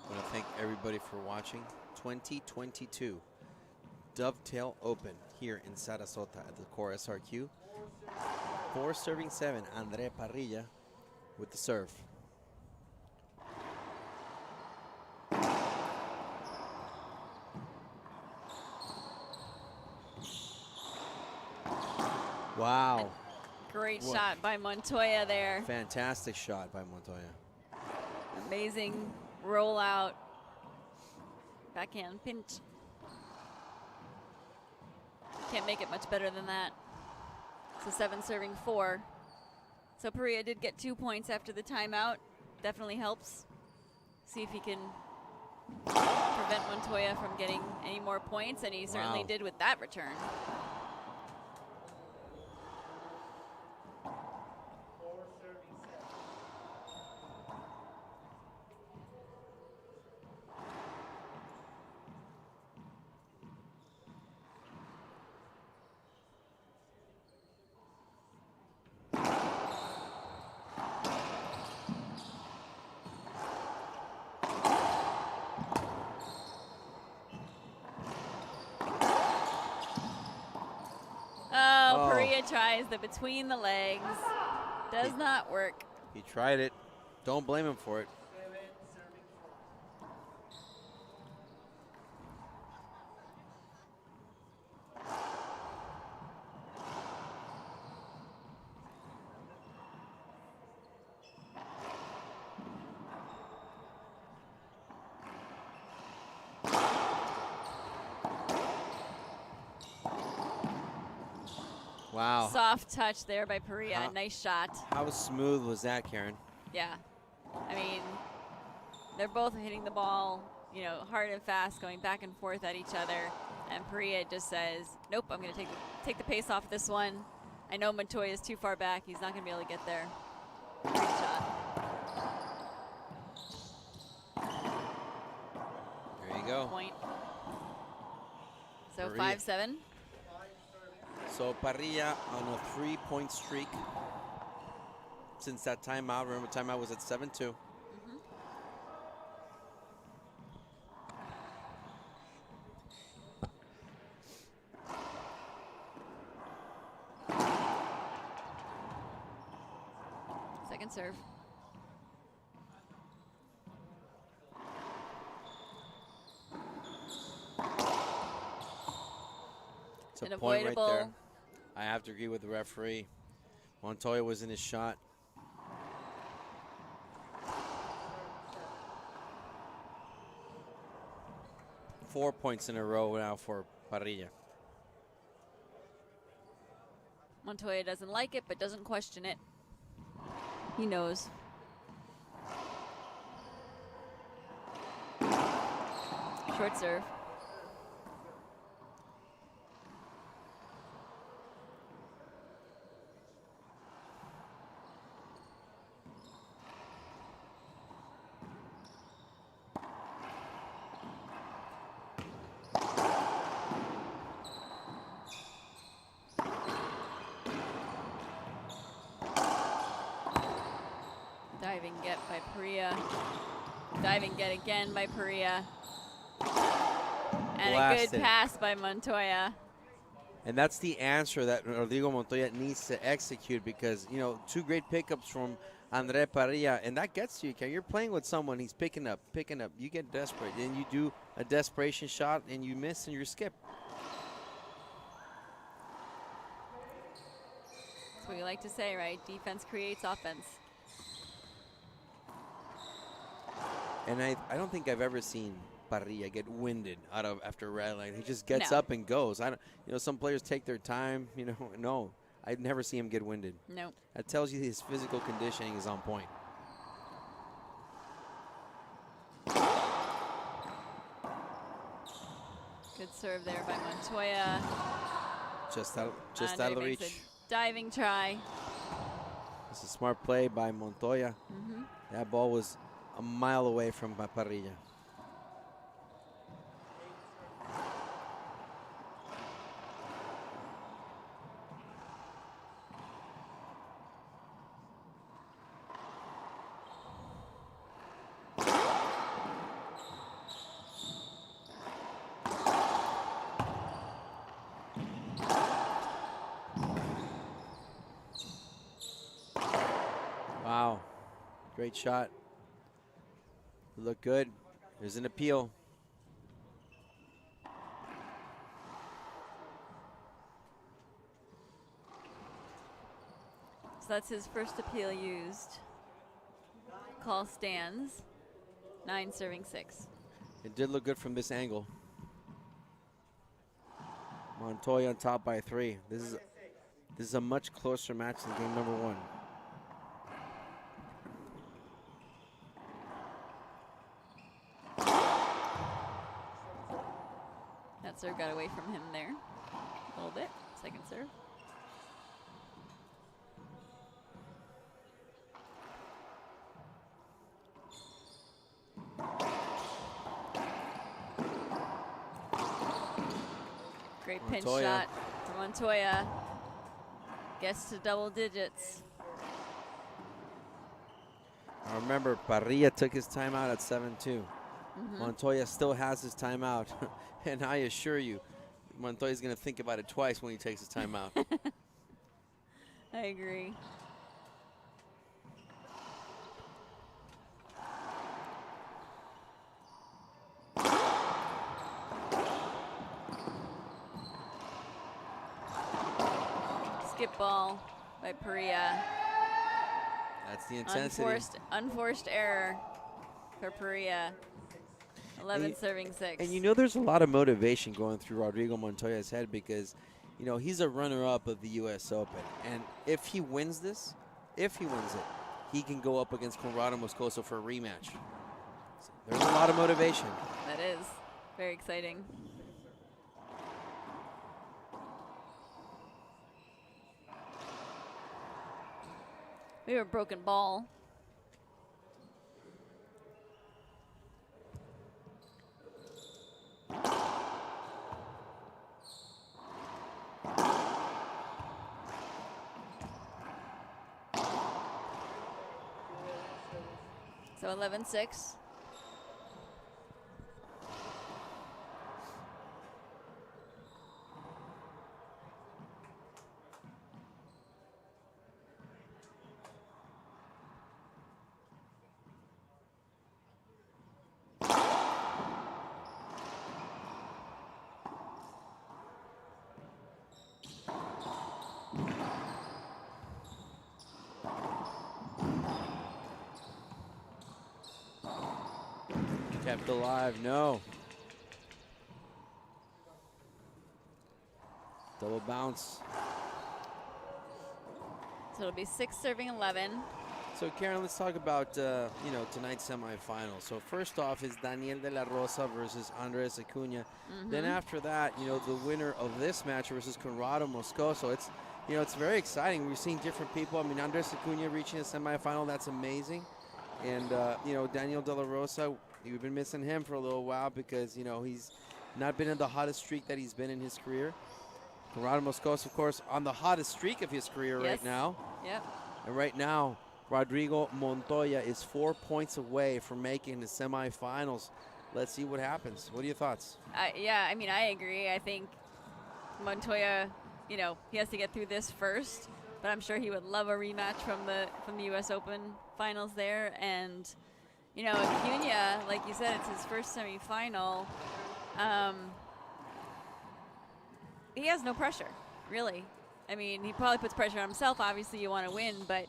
A: I want to thank everybody for watching. 2022 Dovetail Open here in Sarasota at the Core SRQ. 4 serving 7, Andre Parrilla with the serve. Wow.
B: Great shot by Montoya there.
A: Fantastic shot by Montoya.
B: Amazing rollout. Backhand pinch. Can't make it much better than that. So 7 serving 4. So Perea did get 2 points after the timeout. Definitely helps. See if he can prevent Montoya from getting any more points, and he certainly did with that return. Perea tries the between the legs. Does not work.
A: He tried it. Don't blame him for it. Wow.
B: Soft touch there by Perea. Nice shot.
A: How smooth was that, Karen?
B: Yeah. I mean, they're both hitting the ball, you know, hard and fast, going back and forth at each other. And Perea just says, nope, I'm going to take the pace off this one. I know Montoya is too far back. He's not going to be able to get there. Great shot.
A: go.
B: Point. So
A: Parrilla.
B: 5-7.
A: So Parrilla on a 3-point streak since that timeout. Remember, timeout was at 7-2.
B: Second serve.
A: It's a
B: An
A: point right there.
B: avoidable.
A: I have to agree with the referee. Montoya was in his shot. Four points in a row now for Parrilla.
B: Montoya doesn't like it, but doesn't question it. He knows. Short serve. Diving get by Perea. Diving get again by Perea. And a
A: Blasted.
B: good pass by Montoya.
A: And that's the answer that Rodrigo Montoya needs to execute because, you know, two great pickups from Andre Parrilla, and that gets you. You're playing with someone, he's picking up. You get desperate, and you do a desperation shot, and you miss, and you skip.
B: That's what you like to say, right? Defense creates offense.
A: And I don't think I've ever seen Parrilla get winded out of after red line. He just gets
B: No.
A: up and goes. I don't, you know, some players take their time. You know, no, I'd never see him get winded.
B: No.
A: That tells you his physical conditioning is on point.
B: Good serve there by Montoya.
A: Just out
B: Andre
A: of the
B: makes
A: reach.
B: a diving try.
A: It's a smart play by Montoya. That ball was a mile away from Parrilla. Wow, great shot. Look good. There's an appeal.
B: So that's his first appeal used. Call stands. 9 serving 6.
A: It did look good from this angle. Montoya on top by 3. This is a much closer match than game number 1.
B: That serve got away from him there a little bit. Second serve. Great pinch
A: Montoya.
B: shot for Montoya. Gets to double digits.
A: Now remember, Parrilla took his timeout at 7-2. Montoya still has his timeout. And I assure you, Montoya's going to think about it twice when he takes his timeout.
B: I agree. Skip ball by Perea.
A: That's the intensity.
B: Unforced error for Perea. 11 serving 6.
A: And you know there's a lot of motivation going through Rodrigo Montoya's head because, you know, he's a runner-up of the U.S. Open. And if he wins this, he can go up against Conrado Moscoso for a rematch. So there's a lot of motivation.
B: That is very exciting. We have a broken ball. So 11-6.
A: Kept alive, no. Double bounce.
B: So it'll be 6 serving 11.
A: So Karen, let's talk about tonight's semifinal. So first off is Daniel de la Rosa versus Andres Acuna. Then after that, the winner of this match versus Conrado Moscoso. It's very exciting. We've seen different people. I mean, Andres Acuna reaching a semifinal, that's amazing. And Daniel de la Rosa, we've been missing him for a little while because he's not been in the hottest streak that he's been in his career. Conrado Moscoso, of course, on the hottest streak of his career right now.
B: Yep.
A: And right now, Rodrigo Montoya is 4 points away from making the semifinals. Let's see what happens. What are your thoughts?
B: Yeah, I mean, I agree. I think Montoya, he has to get through this first, but I'm sure he would love a rematch from the U.S. Open finals there. And, Acuna, like you said, it's his first semifinal. He has no pressure, really. I mean, he probably puts pressure on himself. Obviously, you want to win, but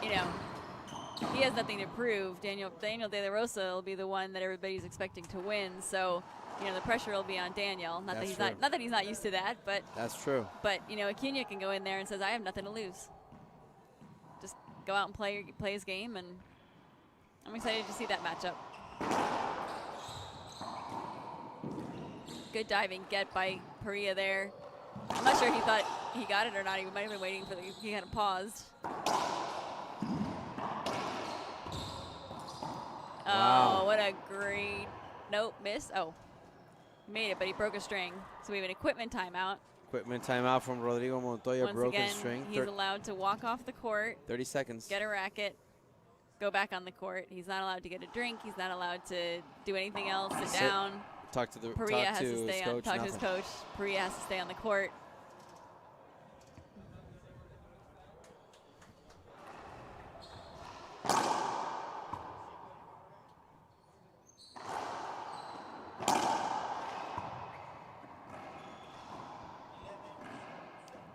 B: he has nothing to prove. Daniel de la Rosa will be the one that everybody's expecting to win. So, the pressure will be on Daniel. Not that he's not used to that, but
A: that's true.
B: But Acuna can go in there and says, "I have nothing to lose. Just go out and play his game," and I'm excited to see that matchup. Good diving get by Perea there. I'm not sure he thought he got it or not. He might have been waiting for he kind of paused.
A: Wow.
B: Oh, what a great, nope, miss. Oh, he made it, but he broke a string. So we have an equipment timeout.
A: Equipment timeout from Rodrigo Montoya,
B: Once
A: broken
B: again,
A: string.
B: He's allowed to walk off the court.
A: 30 seconds.
B: Get a racket, go back on the court. He's not allowed to get a drink. He's not allowed to do anything else. Sit down.
A: Talk to
B: Perea has to
A: his
B: stay
A: coach.
B: talk to his coach. Perea has to stay on the court.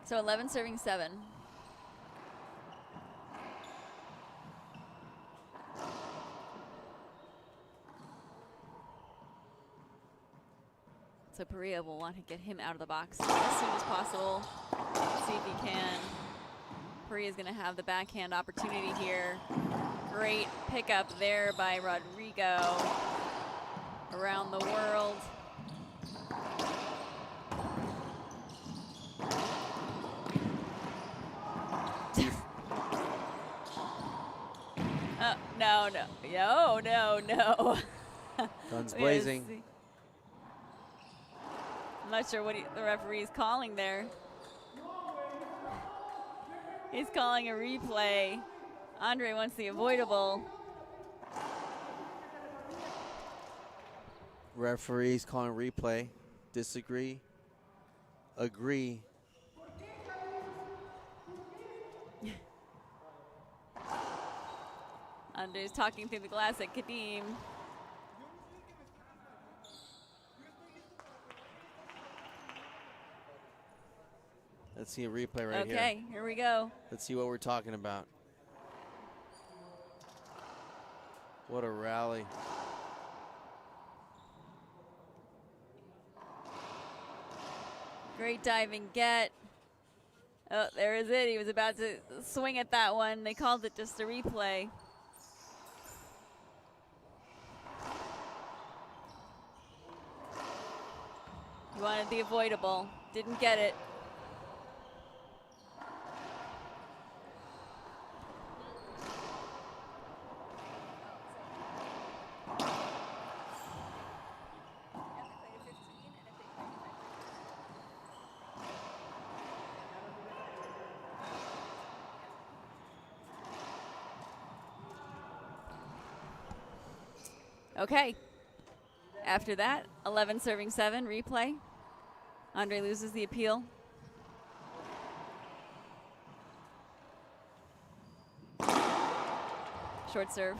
B: So 11 serving 7. So Perea will want to get him out of the box as soon as possible. See if he can. Perea's going to have the backhand opportunity here. Great pickup there by Rodrigo. Around the world. No.
A: Guns blazing.
B: I'm not sure what the referee is calling there. He's calling a replay. Andre wants the avoidable.
A: Referees calling replay. Disagree. Agree.
B: Andre's talking through the glass at Kadeem.
A: Let's see a replay right here.
B: Okay, here we go.
A: Let's see what we're talking about. What a rally.
B: Great diving get. Oh, there is it. He was about to swing at that one. They called it just a replay. He wanted the avoidable. Didn't get it. Okay. After that, 11 serving 7, replay. Andre loses the appeal. Short serve.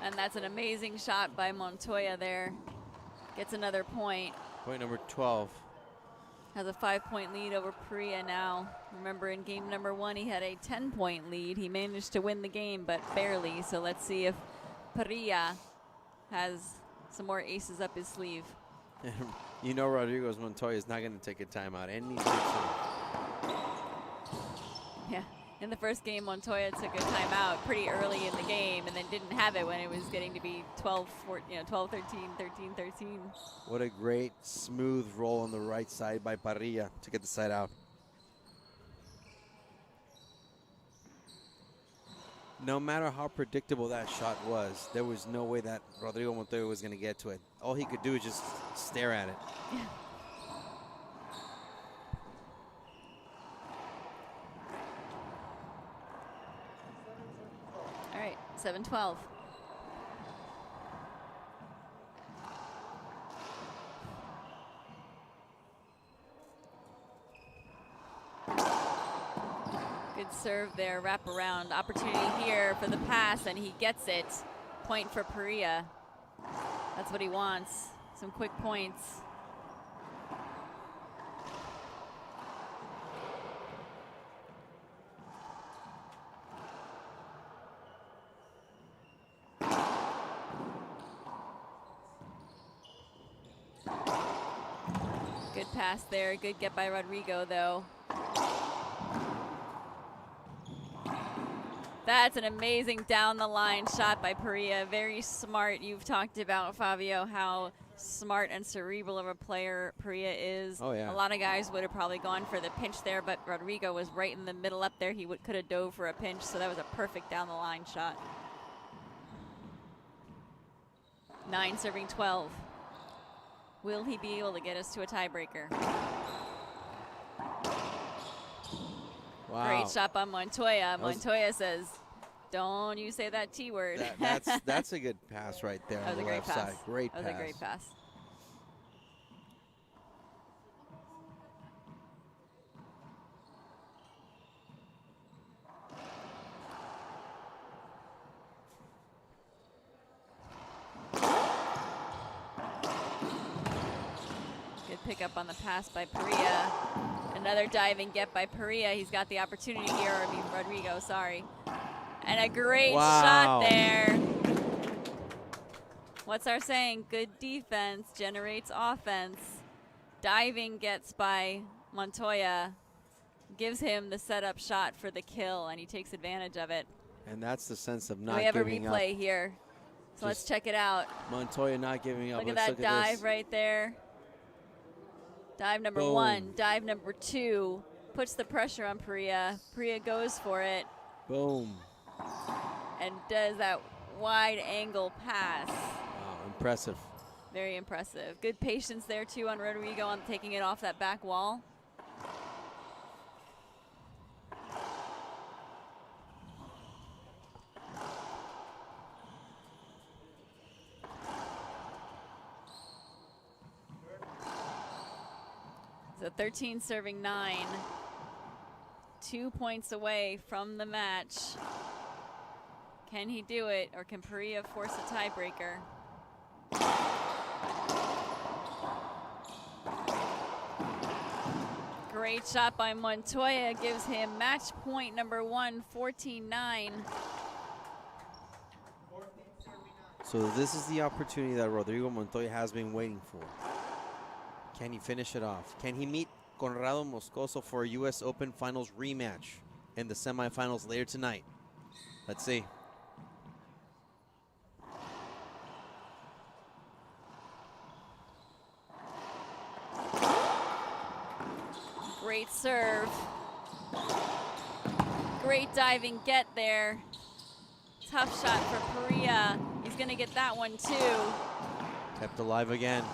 B: And that's an amazing shot by Montoya there. Gets another point.
A: Point number 12.
B: Has a 5-point lead over Perea now. Remember, in game number 1, he had a 10-point lead. He managed to win the game, but barely. So let's see if Perea has some more aces up his sleeve.
A: You know Rodrigo's Montoya is not going to take a timeout anytime soon.
B: Yeah. In the first game, Montoya took a timeout pretty early in the game and then didn't have it when it was getting to be 12, 13, 13.
A: What a great smooth roll on the right side by Parrilla to get the side out. No matter how predictable that shot was, there was no way that Rodrigo Montoya was going to get to it. All he could do is just stare at it.
B: Yeah. All right, 7-12. Good serve there, wrap around. Opportunity here for the pass, and he gets it. Point for Perea. That's what he wants, some quick points. Good pass there, good get by Rodrigo though. That's an amazing down the line shot by Perea. Very smart. You've talked about, Fabio, how smart and cerebral of a player Perea is.
A: Oh, yeah.
B: A lot of guys would have probably gone for the pinch there, but Rodrigo was right in the middle up there. He could have dove for a pinch, so that was a perfect down the line shot. 9 serving 12. Will he be able to get us to a tiebreaker?
A: Wow.
B: Great shot by Montoya. Montoya says, don't you say that T word.
A: That's a good pass right there on the left side. Great pass.
B: That was a great pass. Good pickup on the pass by Perea. Another diving get by Perea. He's got the opportunity here. I mean, Rodrigo, sorry. And a great shot there. What's our saying? Good defense generates offense. Diving gets by Montoya. Gives him the setup shot for the kill, and he takes advantage of it.
A: And that's the sense of not
B: we have a
A: giving
B: replay
A: up.
B: here. So let's check it out.
A: Montoya not giving up.
B: Look at
A: Let's
B: that dive
A: this.
B: right there. Dive number
A: Boom.
B: 1, dive number 2, puts the pressure on Perea. Perea goes for it.
A: Boom.
B: And does that wide angle pass.
A: Wow, impressive.
B: Very impressive. Good patience there too on Rodrigo on taking it off that back wall. So 13 serving 9. 2 points away from the match. Can he do it, or can Perea force a tiebreaker? Great shot by Montoya, gives him match point number 1, 14-9.
A: So this is the opportunity that Rodrigo Montoya has been waiting for. Can he finish it off? Can he meet Conrado Moscoso for a U.S. Open Finals rematch in the semifinals later tonight? Let's see.
B: Great serve. Great diving get there. Tough shot for Perea. He's going to get that one too.
A: Kept alive again.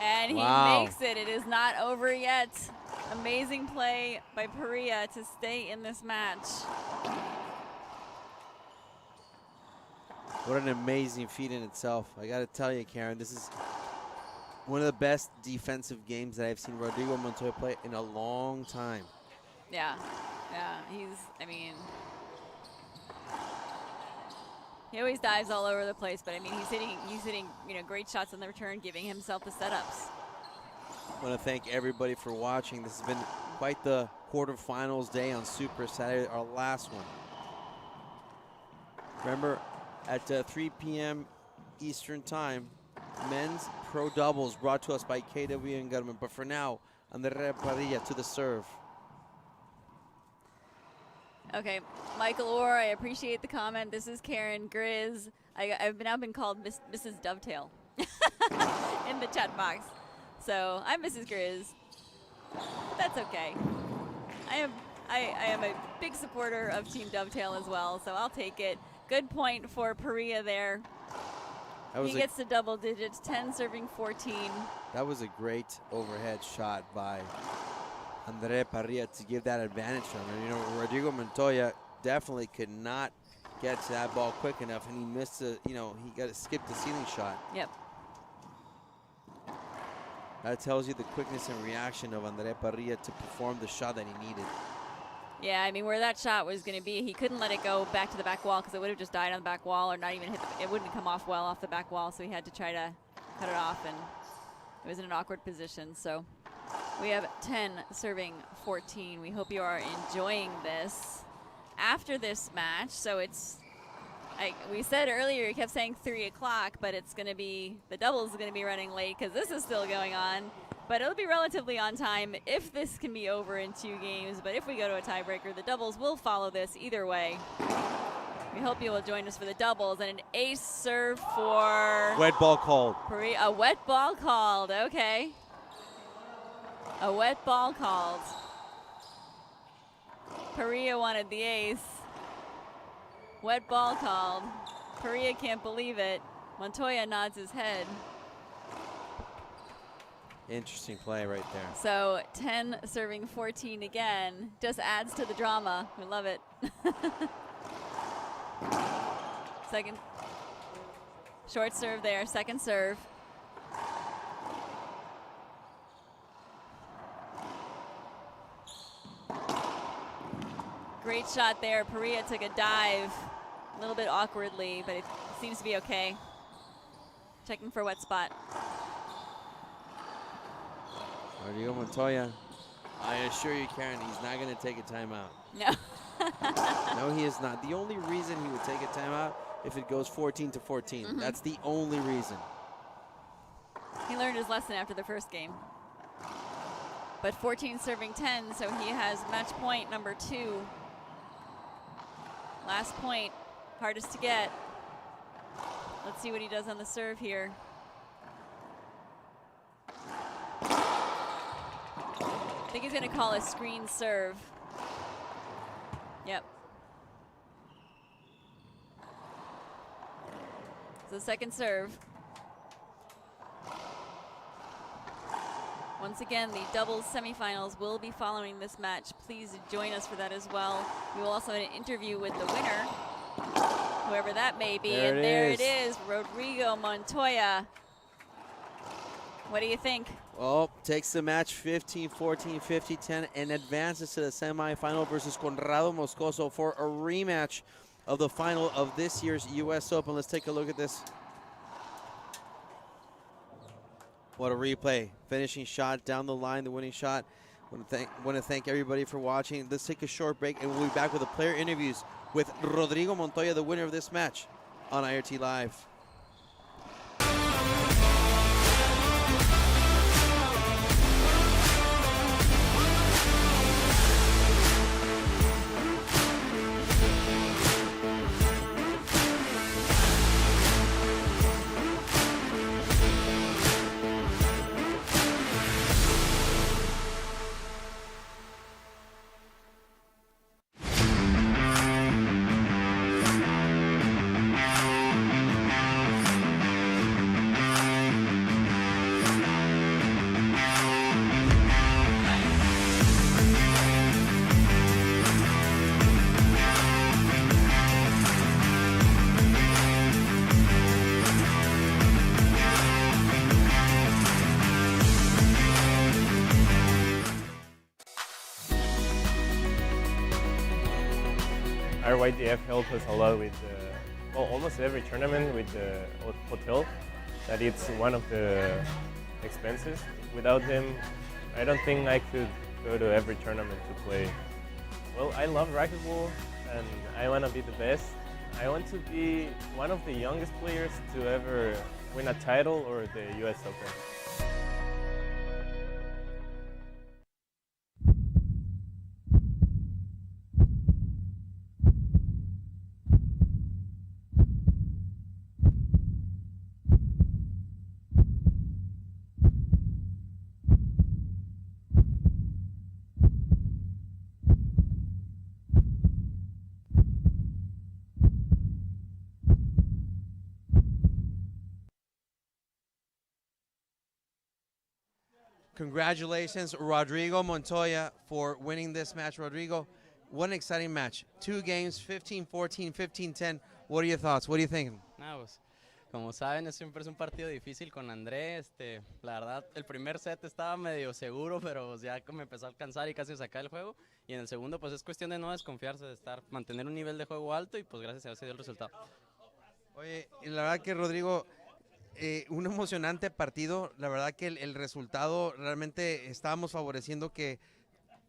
B: And he
A: Wow.
B: makes it. It is not over yet. Amazing play by Perea to stay in this match.
A: What an amazing feat in itself. I got to tell you, Karen, this is one of the best defensive games that I've seen Rodrigo Montoya play in a long time.
B: Yeah, he always dives all over the place, but I mean, he's hitting, great shots on the return, giving himself the setups.
A: I want to thank everybody for watching. This has been quite the quarterfinals day on Super Saturday, our last one. Remember, at 3 p.m. Eastern Time, men's pro doubles brought to us by KW and Gutman. But for now, Andrea Parrilla to the serve.
B: Okay, Michael Orr, I appreciate the comment. This is Karen Grizz. I've now been called Mrs. Dovetail in the chat box. So I'm Mrs. Grizz, but that's okay. I am a big supporter of Team Dovetail as well, so I'll take it. Good point for Perea there. He gets to double digits, 10 serving 14.
A: That was a great overhead shot by Andrea Parrilla to give that advantage to him. And, Rodrigo Montoya definitely could not get to that ball quick enough, and he missed he got to skip the ceiling shot.
B: Yep.
A: That tells you the quickness and reaction of Andrea Parrilla to perform the shot that he needed.
B: Yeah, I mean, where that shot was going to be, he couldn't let it go back to the back wall because it would have just died on the back wall or not even hit it wouldn't come off well off the back wall, so he had to try to cut it off, and it was in an awkward position. So we have 10 serving 14. We hope you are enjoying this. After this match, so it's, we said earlier, you kept saying 3 o'clock, but it's going to be, the doubles is going to be running late because this is still going on. But it'll be relatively on time if this can be over in 2 games. But if we go to a tiebreaker, the doubles will follow this either way. We hope you will join us for the doubles. And an ace serve for
A: Wet ball called.
B: Perea. A wet ball called. Okay. A wet ball called. Perea wanted the ace. Wet ball called. Perea can't believe it. Montoya nods his head.
A: Interesting play right there.
B: So 10 serving 14 again. Just adds to the drama. We love it. Second. Short serve there. Second serve. Great shot there. Perea took a dive a little bit awkwardly, but it seems to be okay. Checking for wet spot.
A: Rodrigo Montoya, I assure you, Karen, he's not going to take a timeout.
B: No.
A: No, he is not. The only reason he would take a timeout if it goes 14-14.
B: Mm-hmm.
A: That's the only reason.
B: He learned his lesson after the first game. But 14 serving 10, so he has match point number 2. Last point, hardest to get. Let's see what he does on the serve here. I think he's going to call a screen serve. Yep. So second serve. Once again, the doubles semifinals will be following this match. Please join us for that as well. We will also have an interview with the winner, whoever that may be.
A: There
B: and
A: it
B: there
A: is.
B: it is, Rodrigo Montoya. What do you think?
A: Well, takes the match 15-14, 50-10, and advances to the semifinal versus Conrado Moscoso for a rematch of the final of this year's U.S. Open. Let's take a look at this. What a replay. Finishing shot down the line, the winning shot. Want to thank everybody for watching. Let's take a short break, and we'll be back with the player interviews with Rodrigo Montoya, the winner of this match, on IRT Live.
C: RYDF helped us a lot with almost every tournament with the hotel. That it's one of the expenses. Without them, I don't think I could go to every tournament to play. Well, I love racquetball and I want to be the best. I want to be one of the youngest players to ever win a title or the US Open.
A: Congratulations, Rodrigo Montoya, for winning this match. Rodrigo, what an exciting match. 2 games, 15-14, 15-10. What are your thoughts? What are you thinking?
G: Pues, como saben, siempre es un partido difícil con André. La verdad, el primer set estaba medio seguro, pero ya me empezó a alcanzar y casi sacar el juego. Y en el segundo, pues es cuestión de no desconfiarse, de mantener un nivel de juego alto y pues gracias a Dios se dio el resultado.
A: Oye, la verdad que Rodrigo, un emocionante partido. La verdad que el resultado realmente estábamos favoreciendo que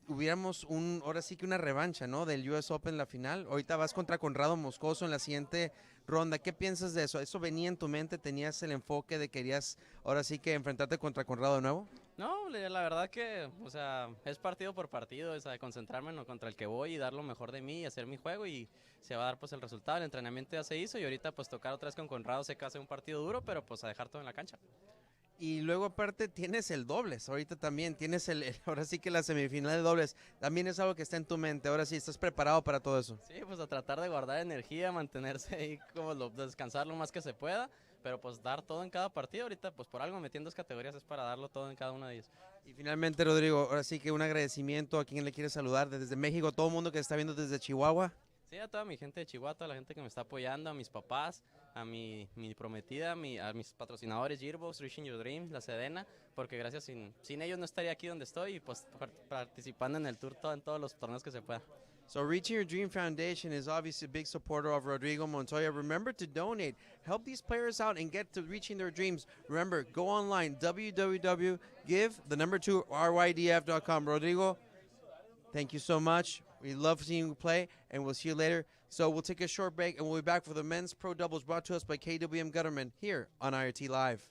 A: hubiéramos ahora sí que una revancha, ¿no? Del US Open en la final. Ahorita vas contra Conrado Moscoso en la siguiente ronda. ¿Qué piensas de eso? ¿Eso venía en tu mente? ¿Tenías el enfoque de que querías ahora sí que enfrentarte contra Conrado de nuevo?
G: No, la verdad que, o sea, es partido por partido, concentrarme en lo contra el que voy y dar lo mejor de mí y hacer mi juego y se va a dar pues el resultado. El entrenamiento ya se hizo y ahorita pues tocar otra vez con Conrado, sé que va a ser un partido duro, pero pues a dejar todo en la cancha.
A: Y luego aparte tienes el dobles, ahorita también tienes ahora sí que la semifinal de dobles, también es algo que está en tu mente, ahora sí, ¿estás preparado para todo eso?
G: Sí, pues a tratar de guardar energía, mantenerse ahí, descansar lo más que se pueda, pero pues dar todo en cada partido. Ahorita pues por algo metí en 2 categorías, es para darlo todo en cada una de ellas.
A: Y finalmente, Rodrigo, ahora sí que un agradecimiento a quien le quiere saludar desde México, todo el mundo que está viendo desde Chihuahua.
G: Sí, a toda mi gente de Chihuahua, a toda la gente que me está apoyando, a mis papás, a mi prometida, a mis patrocinadores, Gearbox, Reaching Your Dream, La Sedena, porque gracias, sin ellos no estaría aquí donde estoy y pues participando en el tour, en todos los torneos que se pueda.
A: So Reaching Your Dream Foundation is obviously a big supporter of Rodrigo Montoya. Remember to donate. Help these players out and get to reaching their dreams. Remember, go online, www.give2rydf.com. Rodrigo, thank you so much. We love seeing you play, and we'll see you later. So we'll take a short break, and we'll be back for the men's pro doubles brought to us by KWM Gutterman here on IRT Live.